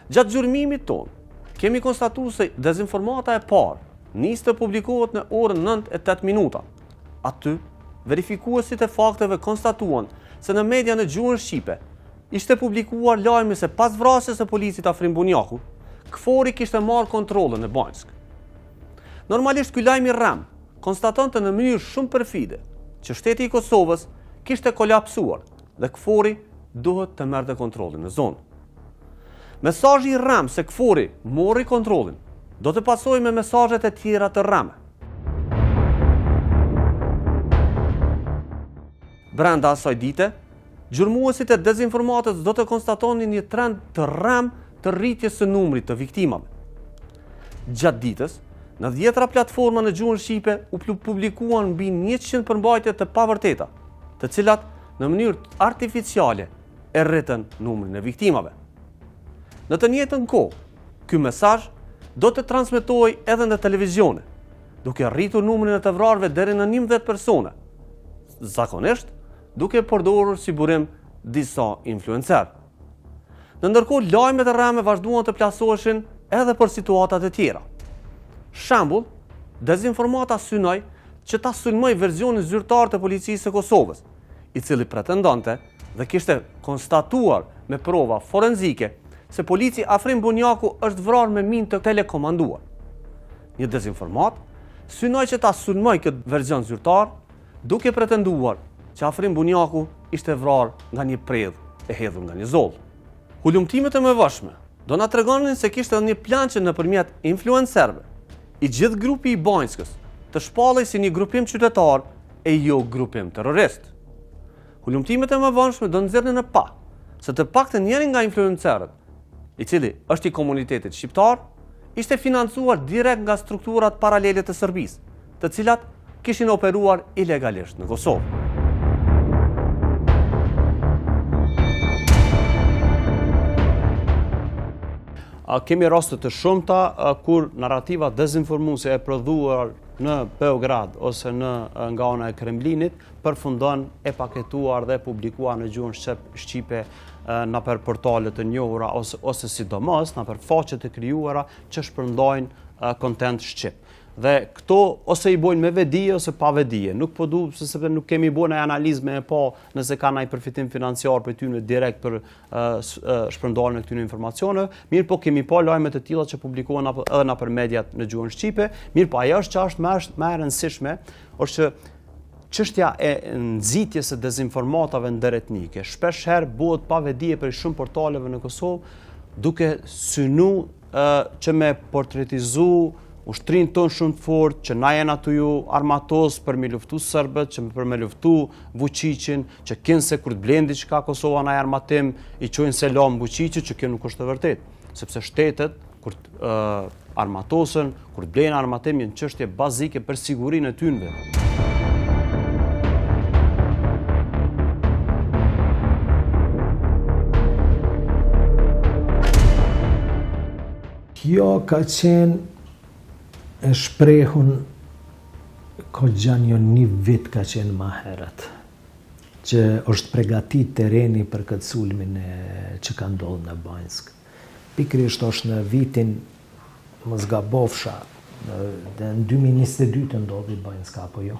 Gjatë gjurmimit tonë, kemi konstatuar se dezinformata e parë nisë të publikohet në orën 9:08 minuta. Aty, verifikuesit e fakteve konstatuan se në media në gjuhën shqipe ishte publikuar lajmi se pas vrasjes së policit Afrim Bunjaku, KFOR-i kishte marrë kontrollin në Banjsk. Normalisht ky lajm i rrem konstatonte në mënyrë shumë perfide që shteti i Kosovës kishte kolapsuar dhe KFOR-i duhet të merrte kontrollin në zonë. Mesazhi i rrem se KFOR-i mori kontrollin do të pasojë me mesazhet e tjera të rreme. Brenda asaj dite, gjurmuesit e dezinformatës do të konstatonin një trend të rrem të rritjes së numrit të viktimave. Gjatë ditës, në 10 platforma në gjuhën shqipe u publikuan mbi 100 përmbajtje të pavërteta, të cilat në mënyrë artificiale e rritën numrin e viktimave. Në të njëjtën kohë, ky mesazh do të transmetohej edhe në televizione, duke rritur numrin e të vrarëve deri në 11 persona, zakonisht duke përdorur si burim disa influencerë. Në ndërkohë, lajmet e rreme vazhduan të plasoheshin edhe për situatat e tjera. Shembull, dezinformata synoi që ta sulmoj versionin zyrtar të policisë së Kosovës, i cili pretendonte dhe kishte konstatuar me prova forenzike se polici Afrim Bunjaku është vrarë me minë të telekomanduar. Një dezinformat synoi që ta sulmoj këtë version zyrtar, duke pretenduar që Afrim Bunjaku ishte vrarë nga një predhë e hedhur nga një zoll. Hulumtimet e mëvojshme do na tregonin se kishte një plan që nëpërmjet influencerëve, i gjithë grupi i Banjskës të shpallej si një grupim qytetar e jo grupim terrorist. Hulumtimet e mëvojshme do nxjerrnin në pa se të paktën njëri nga influencerët, i cili është i komunitetit shqiptar, ishte financuar direkt nga strukturat paralele të Serbisë, të cilat kishin operuar ilegalisht në Kosovë. kemi raste të shumta kur narrativa dezinformuese e prodhuar në Beograd ose nga ana e Kremlinit përfundon e paketuar dhe publikuar në gjuhën shqipe nëpër portale të njohura ose sidomos nëpër faqe të krijuara që shpërndajnë kontent shqip. Dhe këto ose i bojnë me vedi ose pa vedi. Nuk po du, sepse nuk kemi bojnë e analizme e po nëse ka ndonjë përfitim financiar për tyne direkt për shpërndarjen e këtyre informacioneve, mirë po kemi pa lajme të tilla që publikohen edhe nëpër mediat në gjuhën shqipe, mirë po ajo që është më e rëndësishme është që çështja e nxitjes së dezinformatave ndëretnike shpesh herë bëhet pa vedi për shumë portaleve në Kosovë, duke synu që me portretizu ushtrin ton shumë të fort, që na jena të ju armatos për me luftu sërbët, që për me luftu Vučićin, që kënë se kur të blendi që ka Kosova na armatim, i qojnë selam Vučićit, që kjo nuk është të vërtet. Sepse shtetet, kur të armatosën, kur të blenë armatim, jenë çështje bazike për sigurinë e tynve. Kjo ka qenë e shprehun Kogjanjo një vit ka qenë ma herët, që është pregatit tereni për këtë sulmin që ka ndodhur në Banjsk. Pikrisht është në vitin, më zgabofsha, në 2022 të ndodhi Banjsk apo jo.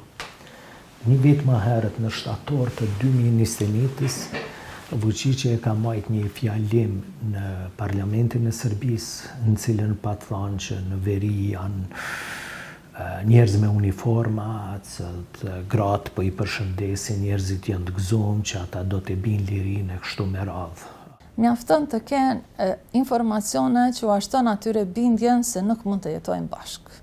Një vit ma herët në shtator të 2021-s, Vučići ka majt një fjalim në parlamentin e Serbisë, në cilën pa të thanë që në veri janë njerëz me uniforma, që gratë po i përshëndesin, njerëzit janë të gëzuar që ata do të binë lirinë e kështu me radhë. Mjafton të kenë informacione që u ashton atyre bindjen se nuk mund të jetojnë bashkë.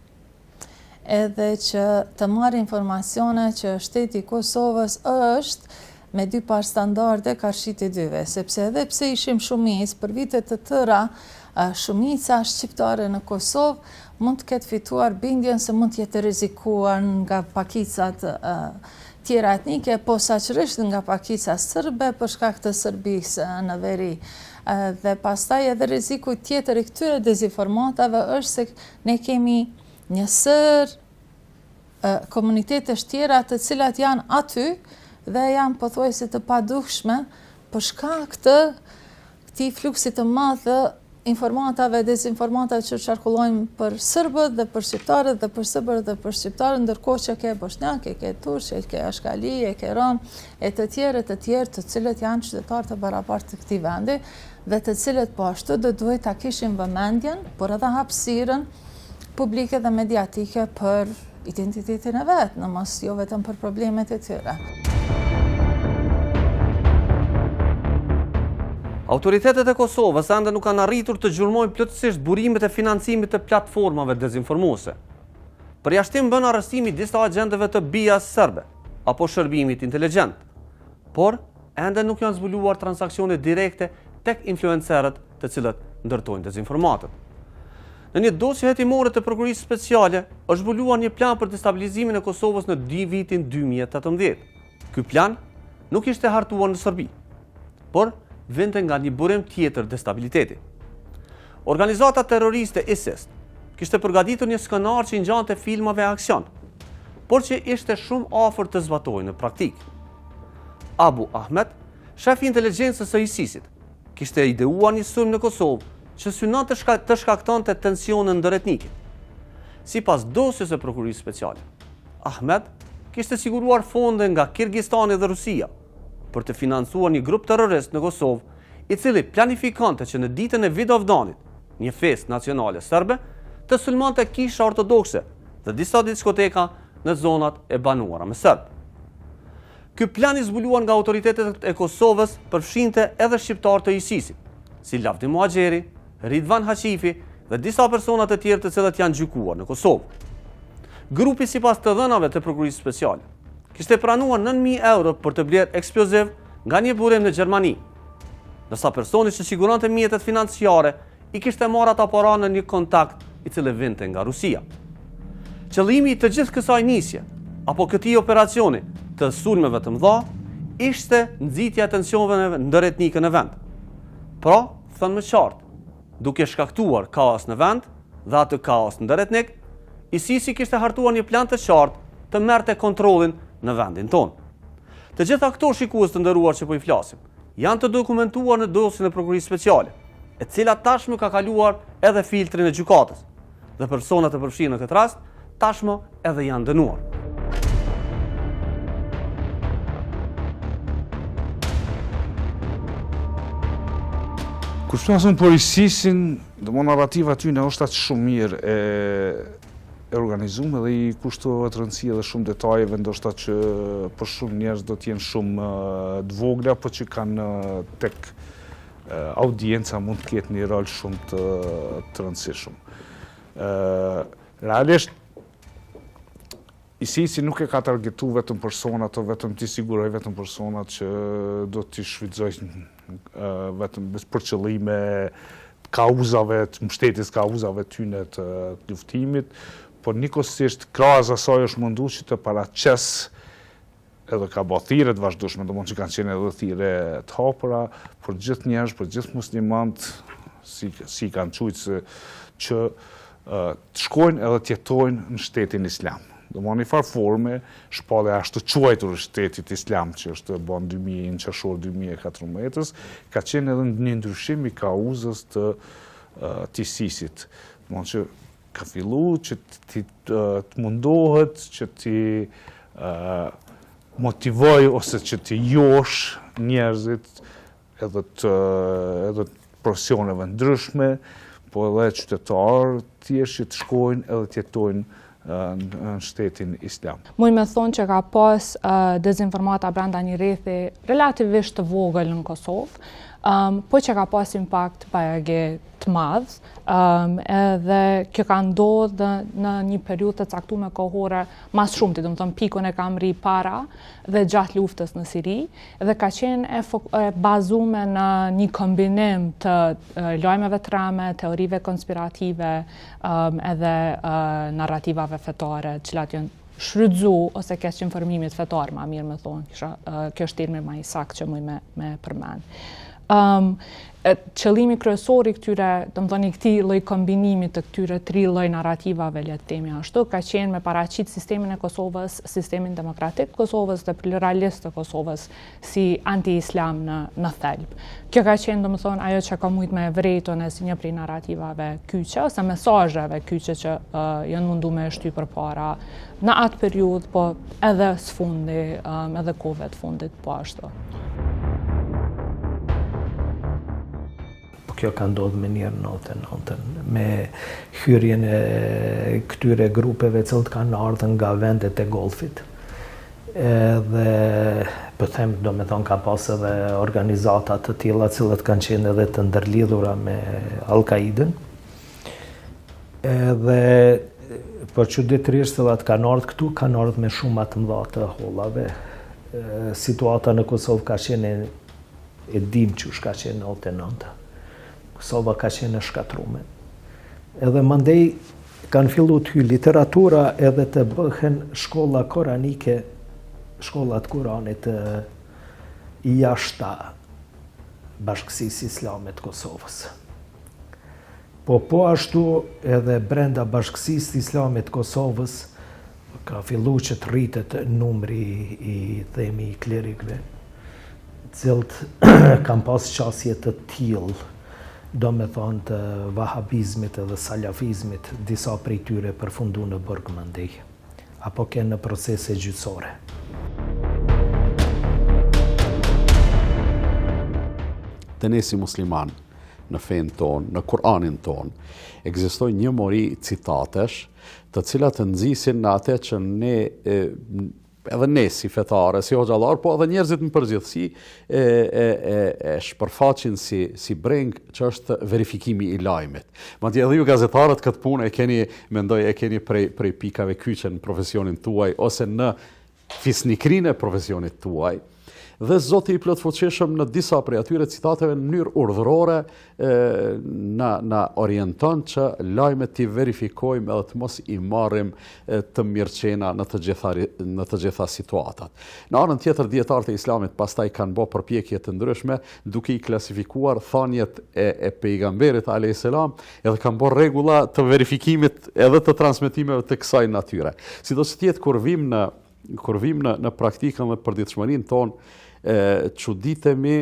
Edhe që të marrë informacione që shteti i Kosovës është me dy par standarde karshit e dyve, sepse edhe pse ishim shumicë, për vitet të tëra, shumica shqiptare në Kosovë mund të ketë fituar bindjen se mund të jetë rrezikuar nga pakicat tjera etnike, posaçërisht nga pakica sërbe për shkak të Serbisë në veri. Dhe pastaj edhe rreziku tjetër i këtyre dezinformatave është se ne kemi një sër komunitete tjera të cilat janë aty dhe janë pothuajse të padukshme për shkak të këtij fluksit të madh të informatave, dezinformatave që qarkullojnë për serbët dhe për shqiptarët dhe për serbët dhe për shqiptarët, ndërkohë që ke bosnjak, ke turq, ke ashkali, ke rom, e të tjerë të cilët janë qytetarë të barabartë të këtij vendi dhe të cilët po ashtu do duhet ta kishin vëmendjen, por edhe hapësirën publike dhe mediatike për identitetin e vet, në mos jo vetëm për problemet e tyre. Autoritetet e Kosovës ende nuk kanë arritur të gjurmojnë plotësisht burimet e financimit të platformave dezinformuese. Përjashtim bën arrestimi disa agentëve të BIA-s serbe apo shërbimit inteligjent, por ende nuk janë zbuluar transaksione direkte tek influencerët të cilët ndërtojnë dezinformatët. Në një dosje hetimore të prokurisë speciale është zbuluar një plan për destabilizimin e Kosovës në vitin 2018. Ky plan nuk ishte hartuar në Serbi, por vinte nga një burim tjetër destabiliteti. Organizata terroriste ISIS kishte përgatitur një skenar që i ngjante filmave aksion, por që ishte shumë afër të zbatohej në praktikë. Abu Ahmed, shefi i inteligjencës së ISIS-it, kishte ideuar një sulm në Kosovë që synon të shkaktonte tensione ndëretnike. Sipas dosjes së prokurisë speciale, Ahmed kishte siguruar fonde nga Kirgjistani dhe Rusia për të financuar një grup terrorist në Kosovë, i cili planifikante që në ditën e Vidovdanit, një festë nacionale serbe, të sulmonte kisha ortodokse dhe disa diskoteka në zonat e banuara me serb. Ky plan i zbuluar nga autoritetet e Kosovës përfshinte edhe shqiptarë të ISIS-it, si Lavdi Muhaxheri, Ridvan Haqifi dhe disa persona të tjerë të cilët janë gjykuar në Kosovë. Grupi sipas të dhënave të prokurisë speciale kishte pranuar 9.000 euro për të blerë eksploziv nga një burim në Gjermani, ndërsa personi që siguronte mjetet financiare i kishte marrë ata para në një kontakt i cili vinte nga Rusia. Qëllimi i të gjithë kësaj nisje, apo këtij operacioni të sulmeve të mëdha, ishte nxitja e tensioneve ndëretnike në vend. Pra, thënë më qartë, duke shkaktuar kaos në vend dhe atë kaos ndërhetnik, ISIS-i kishte hartuar një plan të qartë të merrte kontrollin në vendin tonë. Të gjitha këto shikues të nderuar që po i flasim, janë të dokumentuar në dosjen e prokurisë speciale, e cila tashmë ka kaluar edhe filtrin e gjykatës, dhe personat e përfshirë në këtë rast tashmë edhe janë dënuar. Kur flasim për ISIS-in, do më narrativa tyne është atë shumë mirë e organizuar dhe i kushtohet rëndësi edhe shumë detajeve, ndoshta që për shumë njerëz do të jenë shumë të vogla, por që kanë tek audienca mund të ketë një rol shumë të rëndësishëm. Realisht ISIS-i nuk e ka targetu vetëm personat, o vetëm t'i siguroj vetëm personat që do t'i shfrytëzojnë vetëm për qëllime kauzave, të mbështetjes kauzave tyne të luftimit, por njëkohësisht krahas asaj është mundu që të paraqes edhe ka bërë thirrje të vazhdueshme, domethënë që kanë qenë edhe thirrje të hapura për gjithë njerëz, për gjithë muslimanët, si kanë thujtë që të shkojnë edhe të jetojnë në shtetin islam. Domethënë në farë forme, shpallja është të quajtur shtetit islam që është bën në qershor 2014, ka qenë edhe një ndryshim i kauzës të ISIS-it. Domethënë që ka fillu që të mundohet që ti motivoj ose që ti josh njerëzit edhe profesioneve ndryshme, po edhe qytetarë tjerë që të shkojnë edhe të jetojnë në shtetin islam. Muj me thonë që ka pas dezinformata brenda një rrethi relativisht të vogël në Kosovë, po që ka pas impakt bajage të madh, edhe kjo ka ndodhë në një periudhë të caktuar kohore mas shumti, do të thonë pikun e ka mri para dhe gjatë luftës në Siri, dhe ka qenë e bazuar në një kombinim të lajmeve trame, teorive konspirative, edhe narrativave fetare, cilat janë shfrytzu ose kesh informimit fetar, ma mirë me thonë, kjo është termi më i saktë që muj me përmend. Qëllimi kryesor i këtyre, domethënë i këtij lloj kombinimit të këtyre tri lloj narrativave, le të themi ashtu, ka qenë me paraqit sistemin e Kosovës, sistemin demokratik të Kosovës dhe pluralist të Kosovës si anti-islam në thelb. Kjo ka qenë domethënë ajo që ka mujt me vrejtën e si një prej narrativave kyçe ose mesazheve kyçe që janë mundu me shty përpara në atë periudhë, po edhe sfundi, edhe kohëve të fundit po ashtu. Kjo ka ndodhë me njërë 99, me hyrjen e këtyre grupeve cilët kanë ardhur nga vendet e Golfit. Dhe po them, do me thonë, ka pas edhe organizata të tilla cilët kanë qenë edhe të ndërlidhura me Al-Qaidën. Edhe po çuditërisht cilët kanë ardhur këtu, kanë ardhur me shumë të mëdha të hollave. Situata në Kosovë ka qenë, e dim që ka qenë 99. Kosova ka qenë shkatrume. Edhe mandej kanë fillu të hyjë literatura edhe të bëhen shkolla koranike, shkollat Kuranit jashta Bashkësisë Islame të Kosovës. Po ashtu edhe brenda Bashkësisë Islame të Kosovës ka fillu që të rritet numri i themi i klerikëve, cilët kanë pas qasje të tillë, do me thonë të vahabizmit edhe salafizmit, disa prej tyre përfundu në burg mandej, apo kënë në procese gjyqësore. Të ne si musliman, në fenë tonë, në Kur'anin tonë, ekzistoj një mori citatesh, të cilat të nxisin në atë që ne edhe ne si fetare, si hoxhallar, po edhe njerëzit në përgjithësi e shpërfaqin si breng që është verifikimi i lajmit. Madje edhe ju gazetarët këtë punë e keni prej pikave kyçe në profesionin tuaj ose në fisnikrinë e profesionit tuaj. Dhe Zoti i plotfuqishëm në disa prej atyre citateve në mënyrë urdhërore na orienton që lajmet t'i verifikojmë edhe të mos i marrim të mirëqena në të gjitha situatat. Në anën tjetër, dietarët e Islamit pastaj kanë bërë përpjekje të ndryshme duke i klasifikuar thëniet e pejgamberit alayhis salam, edhe kanë bërë rregulla të verifikimit edhe të transmetimeve të kësaj natyre. Sidos të jetë kur vim në praktikën dhe përditshmërinë tonë, çuditemi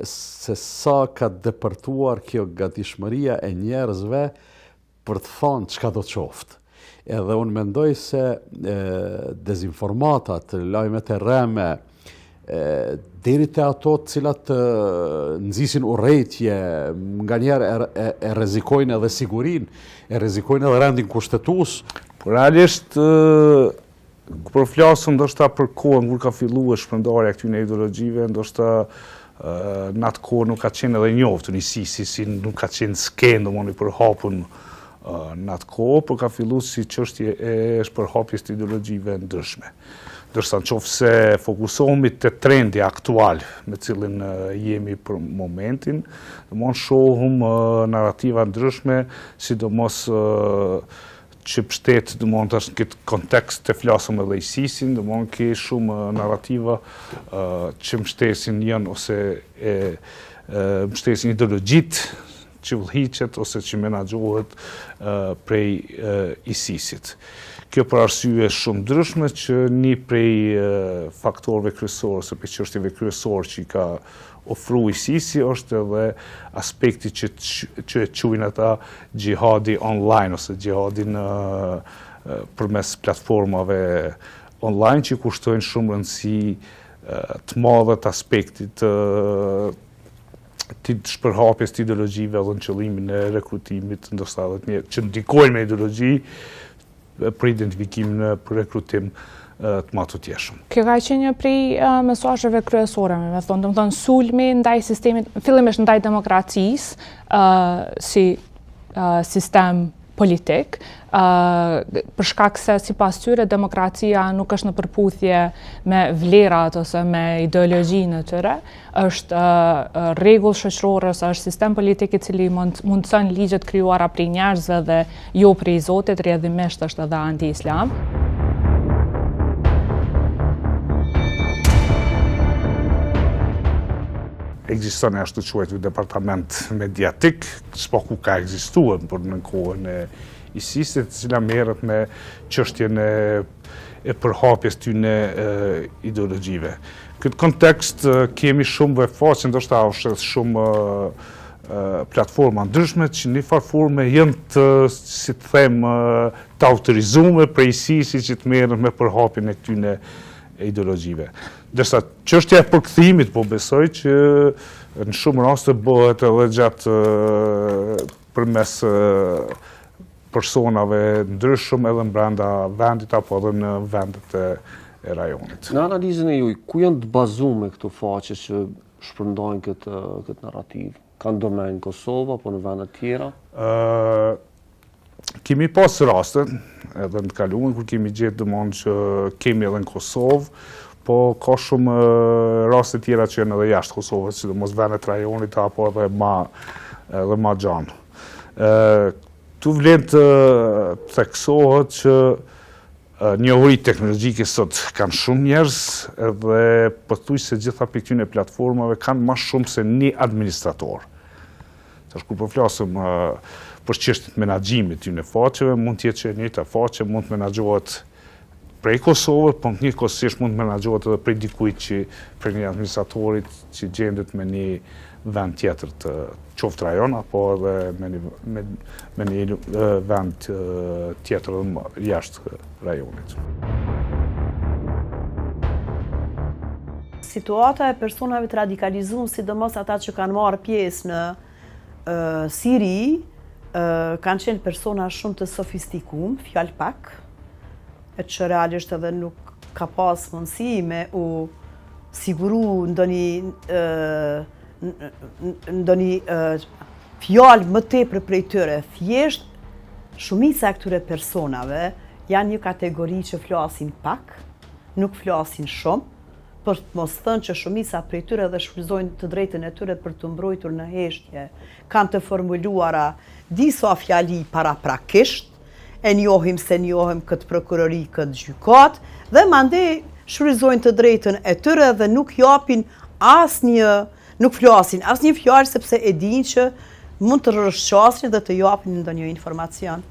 se sa ka depërtuar kjo gatishmëria e njerëzve për të thënë çka do të qoftë. Edhe unë mendoj se dezinformatat, lajmet e rreme, deri te ato të cilat nxisin urrëtie, nganjëherë e rrezikojnë edhe sigurinë, e rrezikojnë edhe rendin kushtetues. Por realisht kur flasëm ndoshta për kohën kur ka filluar shpërndarja e këtyre ideologjive, ndoshta në atë kohë nuk ka qenë edhe njoftur ISIS-i, nuk ka qenë skenë domoni për hapun në atë kohë, por ka filluar si çështje e shpërhapjes të ideologjive ndryshme. Ndërsa nëse fokusohemi te trendi aktual me cilin jemi për momentin, domon shohum narrativa ndryshme, sidomos që pështet, domon tash në këtë kontekst të flasëm edhe ISIS-in, domon ke shumë narrativa që mbështesin janë ose mbështesin ideologjit që vëllhiqet ose që menaxhohet prej ISIS-it. Kjo për arsye shumë ndryshme që një prej faktorëve kryesorë ose prej çështjeve kryesore që i ka ofru ISIS-i është edhe aspekti që e quajnë ata gjihadi online ose gjihadin përmes platformave online që kushtojnë shumë rëndësi të madhe të aspektit të shpërhapjes të ideologjive edhe në qëllimin e rekrutimit, ndërsa edhe që ndikojnë me ideologji për identifikimin për rekrutim të matutjeshëm. Kjo ka qenë një prej mesazheve kryesore, me thonë, domethënë sulmi ndaj sistemit, fillimisht ndaj demokracisë si sistem politik, për shkak se sipas tyre demokracia nuk është në përputhje me vlerat ose me ideologjinë e tyre, është rregull shoqërore, është sistem politik i cili mundson ligjet krijuara prej njerëzve dhe jo prej Zotit, rrjedhimisht është edhe anti-islam. Ekziston ashtu quajtur departament mediatik, s'po ku ka ekzistuar por në kohën e ISIS-it, cila merret me çështjen e përhapjes tyne ideologjive. Këtë kontekst kemi shumë faqe, ndoshta është shumë platforma ndryshme që në farë forme janë të, si të them, të autorizuar prej ISIS-it që të merren me përhapjen e këtyne ideologjive. Dërsa çështja e përkthimit po besoj që në shumë raste bëhet edhe gjatë përmes personave ndryshëm edhe brenda vendit apo edhe në vendet e rajonit. Në analizën e juaj, ku janë të bazuar këto faqe që shpërndajnë këtë narrativ? Kanë domen në Kosovë apo në vende të tjera? Kemi pas raste edhe në të kaluar kur kemi gjetë domon që kemi edhe në Kosovë, po ka shumë raste tjera që janë edhe jashtë Kosovës, sidomos vendet e rajonit apo edhe ma gjanë. Tu vlen të theksohet që njohuri teknologjike sot kanë shumë njerëz edhe pothuajse gjitha prej këtyre platformave kanë më shumë se një administrator. Tash kur po flasim për çështjet e menaxhimit të këtyre faqeve, mund të jetë që njëjta faqe mund të menaxhohet prej Kosovës, po njëkohësisht mund të menaxhohet edhe prej dikujt që prej një administratorit që gjendet me një vend tjetër të qoftë rajon apo edhe me një vend tjetër jashtë rajonit. Situata e personave të radikalizuar, sidomos ata që kanë marrë pjesë në Siri, kanë qenë persona shumë të sofistikuar, fjalë pak, e që realisht edhe nuk ka pas mundësi me u siguru ndonjë fjalë më tepër prej tyre. Thjesht shumica e këtyre personave janë një kategori që flasin pak, nuk flasin shumë, për të mos thënë që shumica prej tyre dhe shfrytëzojnë të drejtën e tyre për të mbrojtur në heshtje, kanë të formuluara disa fjali paraprakisht, e njohim se njohim këtë prokurori, këtë gjykat, dhe mandej shfrytëzojnë të drejtën e tyre dhe nuk japin nuk flasin asnjë fjalë sepse e dinë që mund të rrëshqasin dhe të japin ndonjë informacion.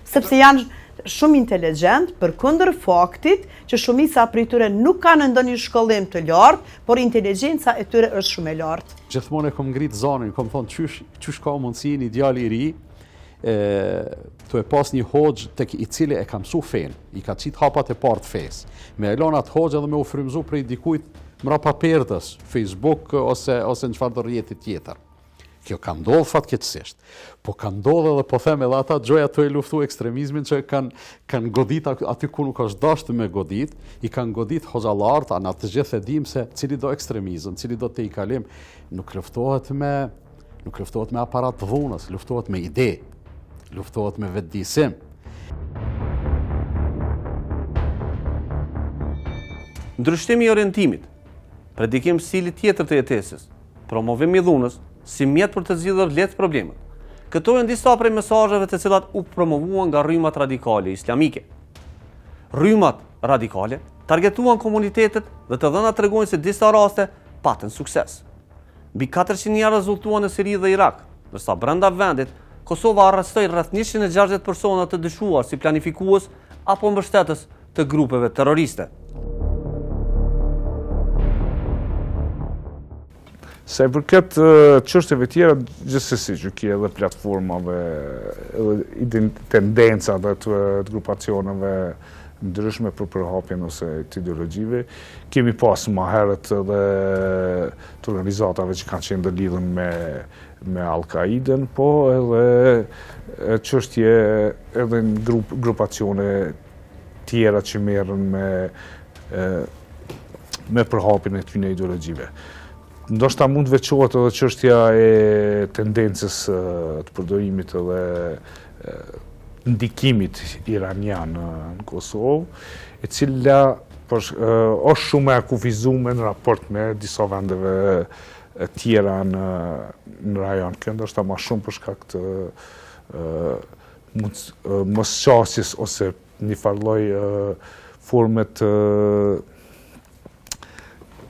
Sepse janë shumë inteligjent përkundër faktit që shumica prej tyre nuk kanë ndonjë shkollim të lartë, por inteligjenca e tyre është shumë e lartë. Gjithmonë e kom ngrit zanin, kom thonë qysh ka mundësi një djalë i ri të e pas një hoxh tek i cili e ka mësu fen, i ka qit hapat e partë fes, me e lon atë hoxh edhe me u frymëzu prej dikujt mrapa perdës, Facebook ose në çfarëdo rrjeti tjetër. Kjo ka ndodhur fatkeqësisht. Po ka ndodhur edhe po them edhe ata gjoja të e luftu ekstremizmin që kanë godit aty ku nuk është dashur me godit, i kanë godit hoxhallarët, ana të gjithë e dim se cili do ekstremizëm, cili do te i kalim, nuk luftohet me aparat të dhunës, luftohet me ide, luftohet me vetëdijsim. Ndryshimi i orientimit, predikim stilit tjetër të jetesës, promovim i dhunës, si mjet për të zgjidhur lehtë problemet. Këto janë disa prej mesazheve të cilat u promovuan nga rrymat radikale islamike. Rrymat radikale targetuan komunitetet dhe të dhënat tregojnë se disa raste patën sukses. Mbi 400 njerëz rezultuan në Siri dhe Irak, ndërsa brenda vendit Kosova arrestoi rreth 160 persona të dyshuar si planifikues apo mbështetës të grupeve terroriste. Se përket çështjeve tjera, gjithsesi që ki edhe platformave, edhe tendencave të grupacioneve ndryshme për përhapjen ose të ideologjive, kemi pas më herët edhe të organizatave që kanë qenë të lidhën me Al-Qaiden, po edhe çështje edhe në grupacione tjera që merren me përhapjen e këtyre ideologjive. Ndoshta mund veçohet edhe çështja e tendencës të përdorimit edhe ndikimit iranian në Kosovë, e cila është shumë e kufizuar në raport me disa vendeve tjera në rajon. Kjo ndoshta më shumë për shkak të mosqasjes ose një farë forme të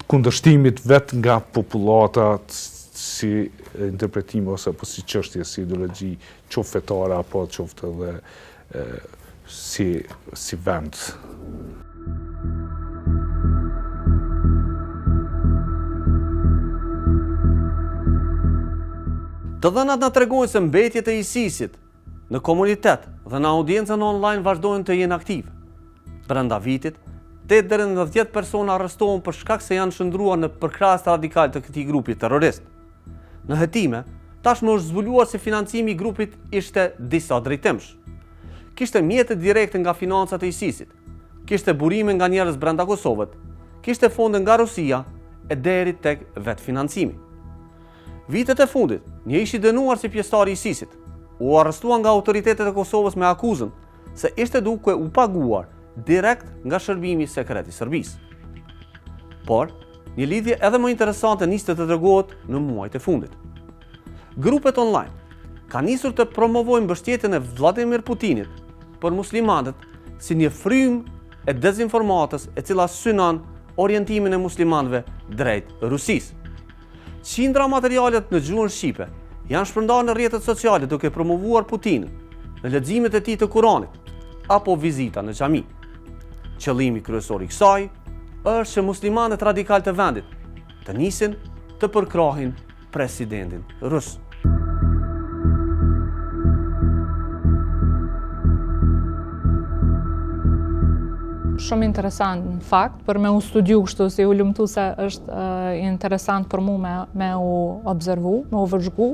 kundërshtimit vetë nga populata si interpretime ose apo si çështje, si ideologji, qoftë fetare apo qoftë edhe si vend. Të dhënat na tregojnë se mbetjet e ISIS-it në komunitet dhe në audiencën online vazhdojnë të jenë aktive. Brenda vitit 8 deri në 10 persona arrestohen për shkak se janë shndruar në përkrahas radikal të këtij grupi terrorist. Në hetime, tashmë është zbuluar se financimi i grupit ishte disa drejtimsh. Kishte mjete direkte nga financat e ISIS-it, kishte burime nga njerëz brenda Kosovës, kishte fonde nga Rusia e deri tek vetë financimi. Vitet e fundit, një ish i dënuar si pjesëtar i ISIS-it, u arrestuan nga autoritetet e Kosovës me akuzën se ishte duke u paguar direkt nga shërbimi sekret i Serbisë. Por, një lidhje edhe më interesante niste të tregohet në muajt e fundit. Grupet online kanë nisur të promovojnë mbështetjen e Vladimir Putinit për muslimanët si një frymë e dezinformatës e cila synon orientimin e muslimanëve drejt Rusisë. Qindra materialet në gjuhën shqipe janë shpërndarë në rrjetet sociale duke promovuar Putinin në leximet e tij të Kuranit apo vizita në xhami. Qëllimi kryesor i kësaj është që muslimanët radikal të vendit të nisin të përkrahin presidentin rus. Shumë interesant në fakt, për me u studiu kështu si u lumtu se është interesant për mu me u observu, me u vëzhgu.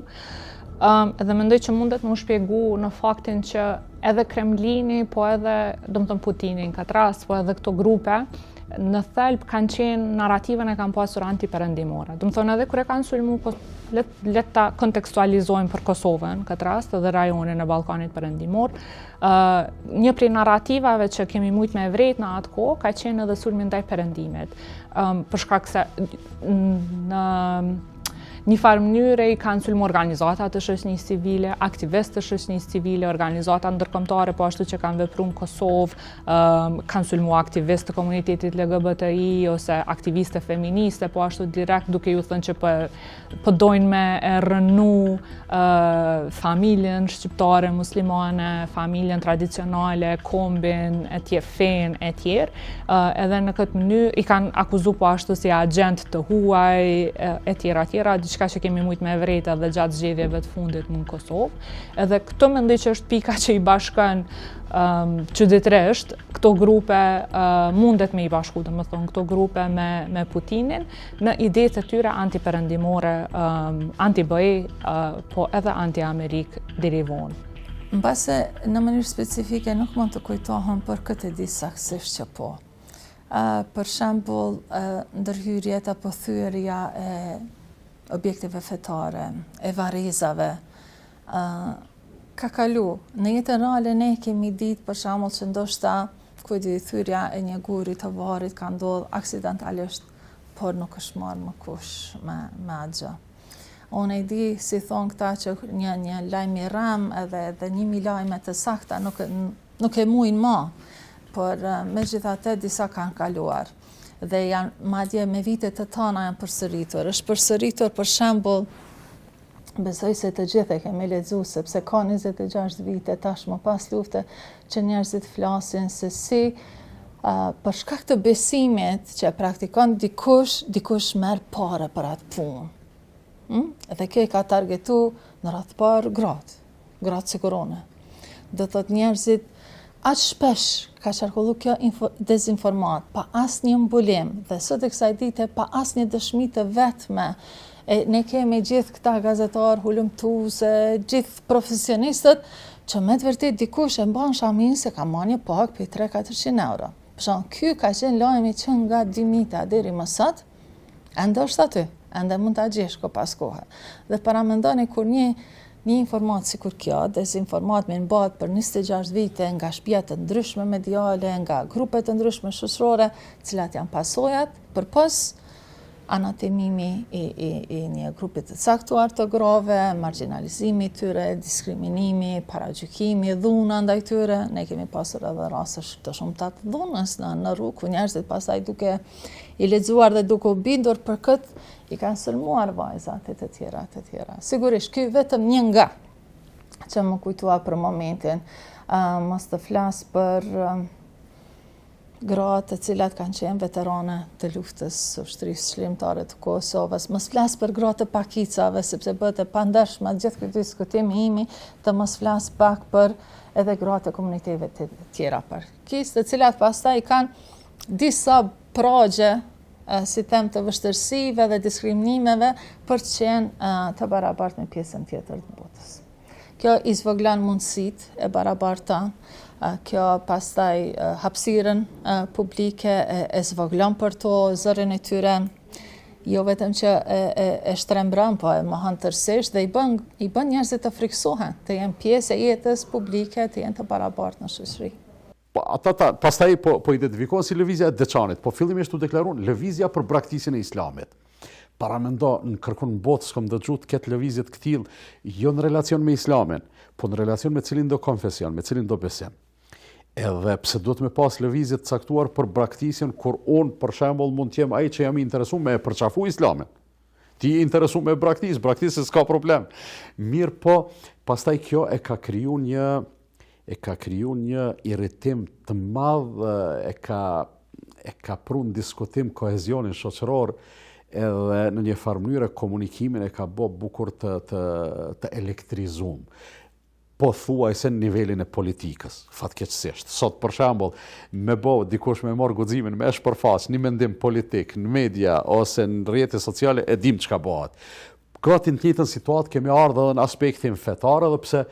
Edhe mendoj që mundet më shpjegu në faktin që edhe Kremlini, po edhe Putini në këtë rast, po edhe këto grupe, në thelb kanë qenë narrativën e kanë pasur antiperëndimore. Do të thonë edhe kur e kanë sulmu, le ta kontekstualizojmë për Kosovën këtë rast dhe rajonin e Ballkanit Perëndimor. Një prej narrativave që kemi mujt me vrejt në atë kohë ka qenë edhe sulmi ndaj perëndimit. Për shkak se në një farë mënyre i kanë sulmu organizata të shoqënisë civile, aktivistë të shoqënisë civile, organizata ndërkombëtare po ashtu që kanë vepruar në Kosovë, kanë sulmu aktivistë të komunitetit LGBTI ose aktiviste feministe, po ashtu direkt duke ju thënë që po dojnë me rënu familjen shqiptare, muslimane, familjen tradicionale, kombin, fen, edhe në këtë mënyrë i kanë akuzu po ashtu si agent të huaj, etjera, diçka që kemi mujt me vrejta dhe gjatë zgjedhjeve të fundit në Kosovë. Edhe këto mendoj që është pika që i bashkon çuditërisht këto grupe mundet me i bashku, do të thonë këto grupe me Putinin në idetë të tyre antiperëndimore, anti-BE, po edhe anti-Amerik deri vonë. Mbase në mënyrë specifike nuk mund të kujtohem për këtë di saktësisht që po. Për shembull, ndërhyrjet apo thyerja e objekteve fetare, e varrezave, ka kalu. Në jetën reale ne kemi ditë për shembull që ndoshta thyrja e një guri të varrit ka ndodhur aksidentalisht, por nuk është marrë më kush me atë gjë. Unë e di, si thonë këta, që një lajm i rëm edhe 1000 lajme të sakta nuk e mujnë ma, por megjithatë disa kanë kaluar. Dhe janë madje me vite të tana janë përsëritur. Është përsëritur për shembull, besoj se të gjithë e kemi lexuar sepse ka 26 vite tashmë pas lufte që njerëzit flasin se si për shkak të besimit që praktikon dikush merr parë për atë punë. Dhe kjo i ka targetu në radhë parë gratë sigurone. Do thot njerëzit aq shpesh ka qarkullu kjo dezinformat, pa asnjë mbulim, dhe sot e kësaj dite pa asnjë dëshmi të vetme. Ne kemi gjithë këta gazetarë hulumtuese, gjithë profesionistët, që me të vërtet dikush e mban shamin se ka marrë një pak për 300-400 euro. Për shembull, ky ka qenë lajmi që nga dimita deri më sot, ende është aty, ende mund ta gjesh pas kohe. Dhe paramendoni kur një informatë si kur kjo, dezinformat me nëbat për 26 vite nga shtëpia të ndryshme mediale, nga grupe të ndryshme shoqërore, cilat janë pasojat, përpos anatemimi i një grupit të caktuar të grave, marginalizimi tyre, diskriminimi, paragjykimi, dhuna ndaj tyre. Ne kemi pasur edhe raste të shumta të dhunës në rrugë, ku njerëzit pastaj duke i lexuar dhe duke u bindur për këtë, i kanë sulmuar vajzat e të tjera. Sigurisht, ky vetëm një nga që më kujtua për momentin, mos të flas për gratë të cilat kanë qenë veterane të luftës së ushtrisë shërbimtare të Kosovës, mos flas për gratë të pakicave, sepse bëhet e pandershme gjithë ky diskutim imi të mos flas pak për edhe gratë të komuniteteve të tjera pakicë, të cilat pastaj kanë disa pragje si tem të vështërsive dhe diskriminimeve për të qenë të barabartë me pjesën tjetër të botës. Kjo i zvoglan mundësit e barabarta, kjo pastaj hapësirën publike e zvoglan për to zërin e tyre, jo vetëm që e shtrembran, po e mohon tërësisht dhe i bën njerëzit të friksohen, të jenë pjesë e jetës publike, të jenë të barabartë në shoqëri. Ata pastaj po identifikohen si lëvizja e Deçanit, po fillimisht u deklaruan lëvizja për braktisjen e Islamit. Paramendo në kërkon botë s'kom dëgjuar të ketë lëvizje të këtill, jo në relacion me Islamin, po në relacion me cilin do konfesion, me cilin do besim. Edhe pse duhet me pas lëvizje të caktuar për braktisjen, kur unë për shembull mund të jem ai që jam i interesuar me përçafu Islamin. Ti i interesuar me braktisje s'ka problem. Mirë po, pastaj kjo e ka kriju një irritim të madh, e ka prun diskutim kohezionin shoqëror, edhe në një farë mënyrë komunikimin e ka bë bukur të elektrizuar. Po thuajse në nivelin e politikës, fatkeqësisht. Sot për shembull, dikush me marr guximin me shpërfaq një mendim politik në media ose në rrjetet sociale, e dim çka bëhet. Gati në të njëjtën situatë kemi ardhur edhe në aspektin fetar, edhe pse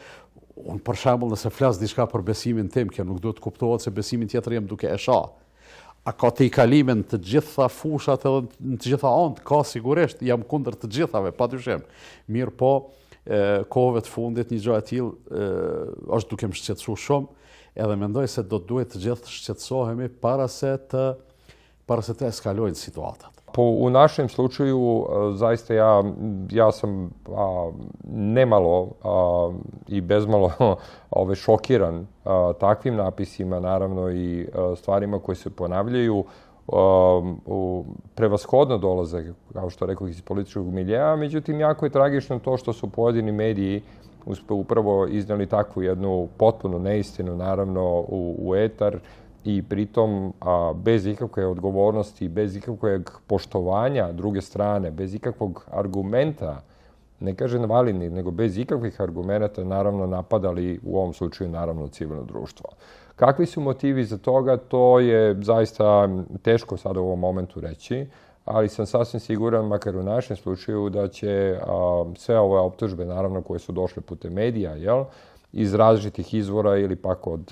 unë për shembull nëse flas diçka për besimin tim, kjo nuk duhet kuptohet se besimin tjetër jam duke e shoh. A ka të i kalimin të gjitha fushat edhe në të gjitha anët, ka sigurisht, jam kundër të gjithave, pa dyshim. Mirë po, kohëve të fundit një gjë e tillë është duke më shqetësu shumë, edhe mendoj se do duhet të gjithë shqetësohemi para se të eskalojnë situatat. U našem slučaju, zaista ja sam nemalo i bezmalo šokiran takvim napisima, naravno i stvarima koje se ponavljaju. Prevashodno dolaze, kao što rekao, iz političkog miljeja, međutim, jako je tragično to što su pojedini mediji upravo iznijeli takvu jednu potpunu neistinu, naravno, u etar, i pritom bez ikakve odgovornosti, bez ikakvog poštovanja druge strane, bez ikakvog argumenta, ne kažem validnih, nego bez ikakvih argumenta, naravno napadali u ovom slučaju naravno civilno društvo. Kakvi su motivi za toga, to je zaista teško sada u ovom momentu reći, ali sam sasvim siguran, makar u našem slučaju, da će sve ove optužbe, naravno, koje su došle putem medija, iz različitih izvora ili pak od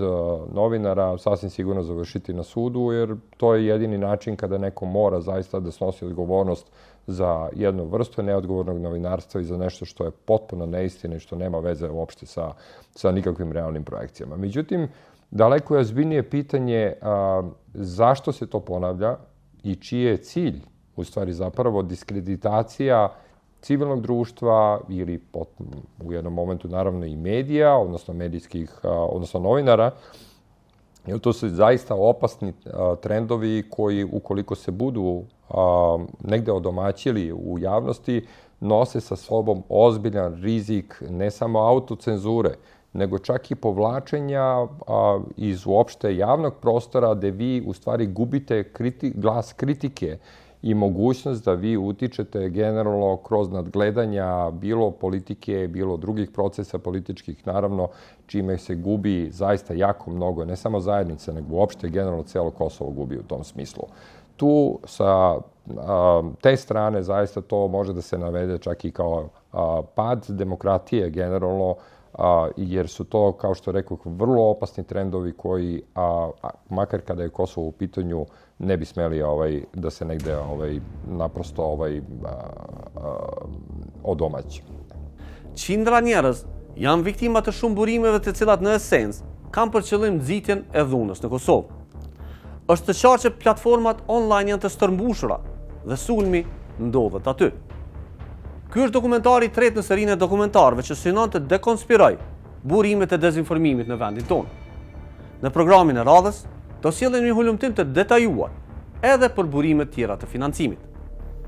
novinara, sasvim sigurno završiti na sudu, jer to je jedini način kada neko mora zaista da snosi odgovornost za jednu vrstu neodgovornog novinarstva i za nešto što je potpuno neistina i što nema veze uopšte sa nikakvim realnim projekcijama. Međutim, daleko je ozbiljnije pitanje zašto se to ponavlja i čiji je cilj, u stvari zapravo diskreditacija civilnog društva ili u jednom momentu naravno i medija, odnosno odnosno novinara, jer to su zaista opasni trendovi koji, ukoliko se budu negde odomaćili u javnosti, nose sa sobom ozbiljan rizik ne samo autocenzure, nego čak i povlačenja iz uopšte javnog prostora gde vi u stvari gubite glas kritike i mogućnost da vi utičete generalno kroz nadgledanja bilo politike, bilo drugih procesa političkih, naravno, čime se gubi zaista jako mnogo, ne samo zajednice, nego uopšte generalno celo Kosovo gubi u tom smislu. Tu sa te strane zaista to može da se navede čak i kao pad demokratije generalno, jer su to, kao što rekao, vrlo opasni trendovi koji, makar kada je Kosovo u pitanju, ne bi smeli da se negde naprosto odomaći. Qindra njerëz janë viktima të shumë burimeve të cilat në esencë kanë për qëllim nxitjen e dhunës në Kosovë. Është të qartë që platformat online janë të stërmbushura dhe sulmi ndodhet aty. Ky është dokumentari i tretë në serinë e dokumentarëve që synon të dekonspiroj burimet e dezinformimit në vendin tonë. Në programin e radhës do sjellem një hulumtim të detajuar edhe për burimet tjera të financimit.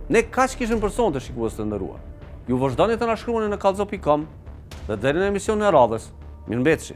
Ne kaq kishim për sonte, shikues të nderuar. Ju vazhdoni të na shkruani në kallzo.com dhe deri në emisionin e radhës. Mirëmbëjtje.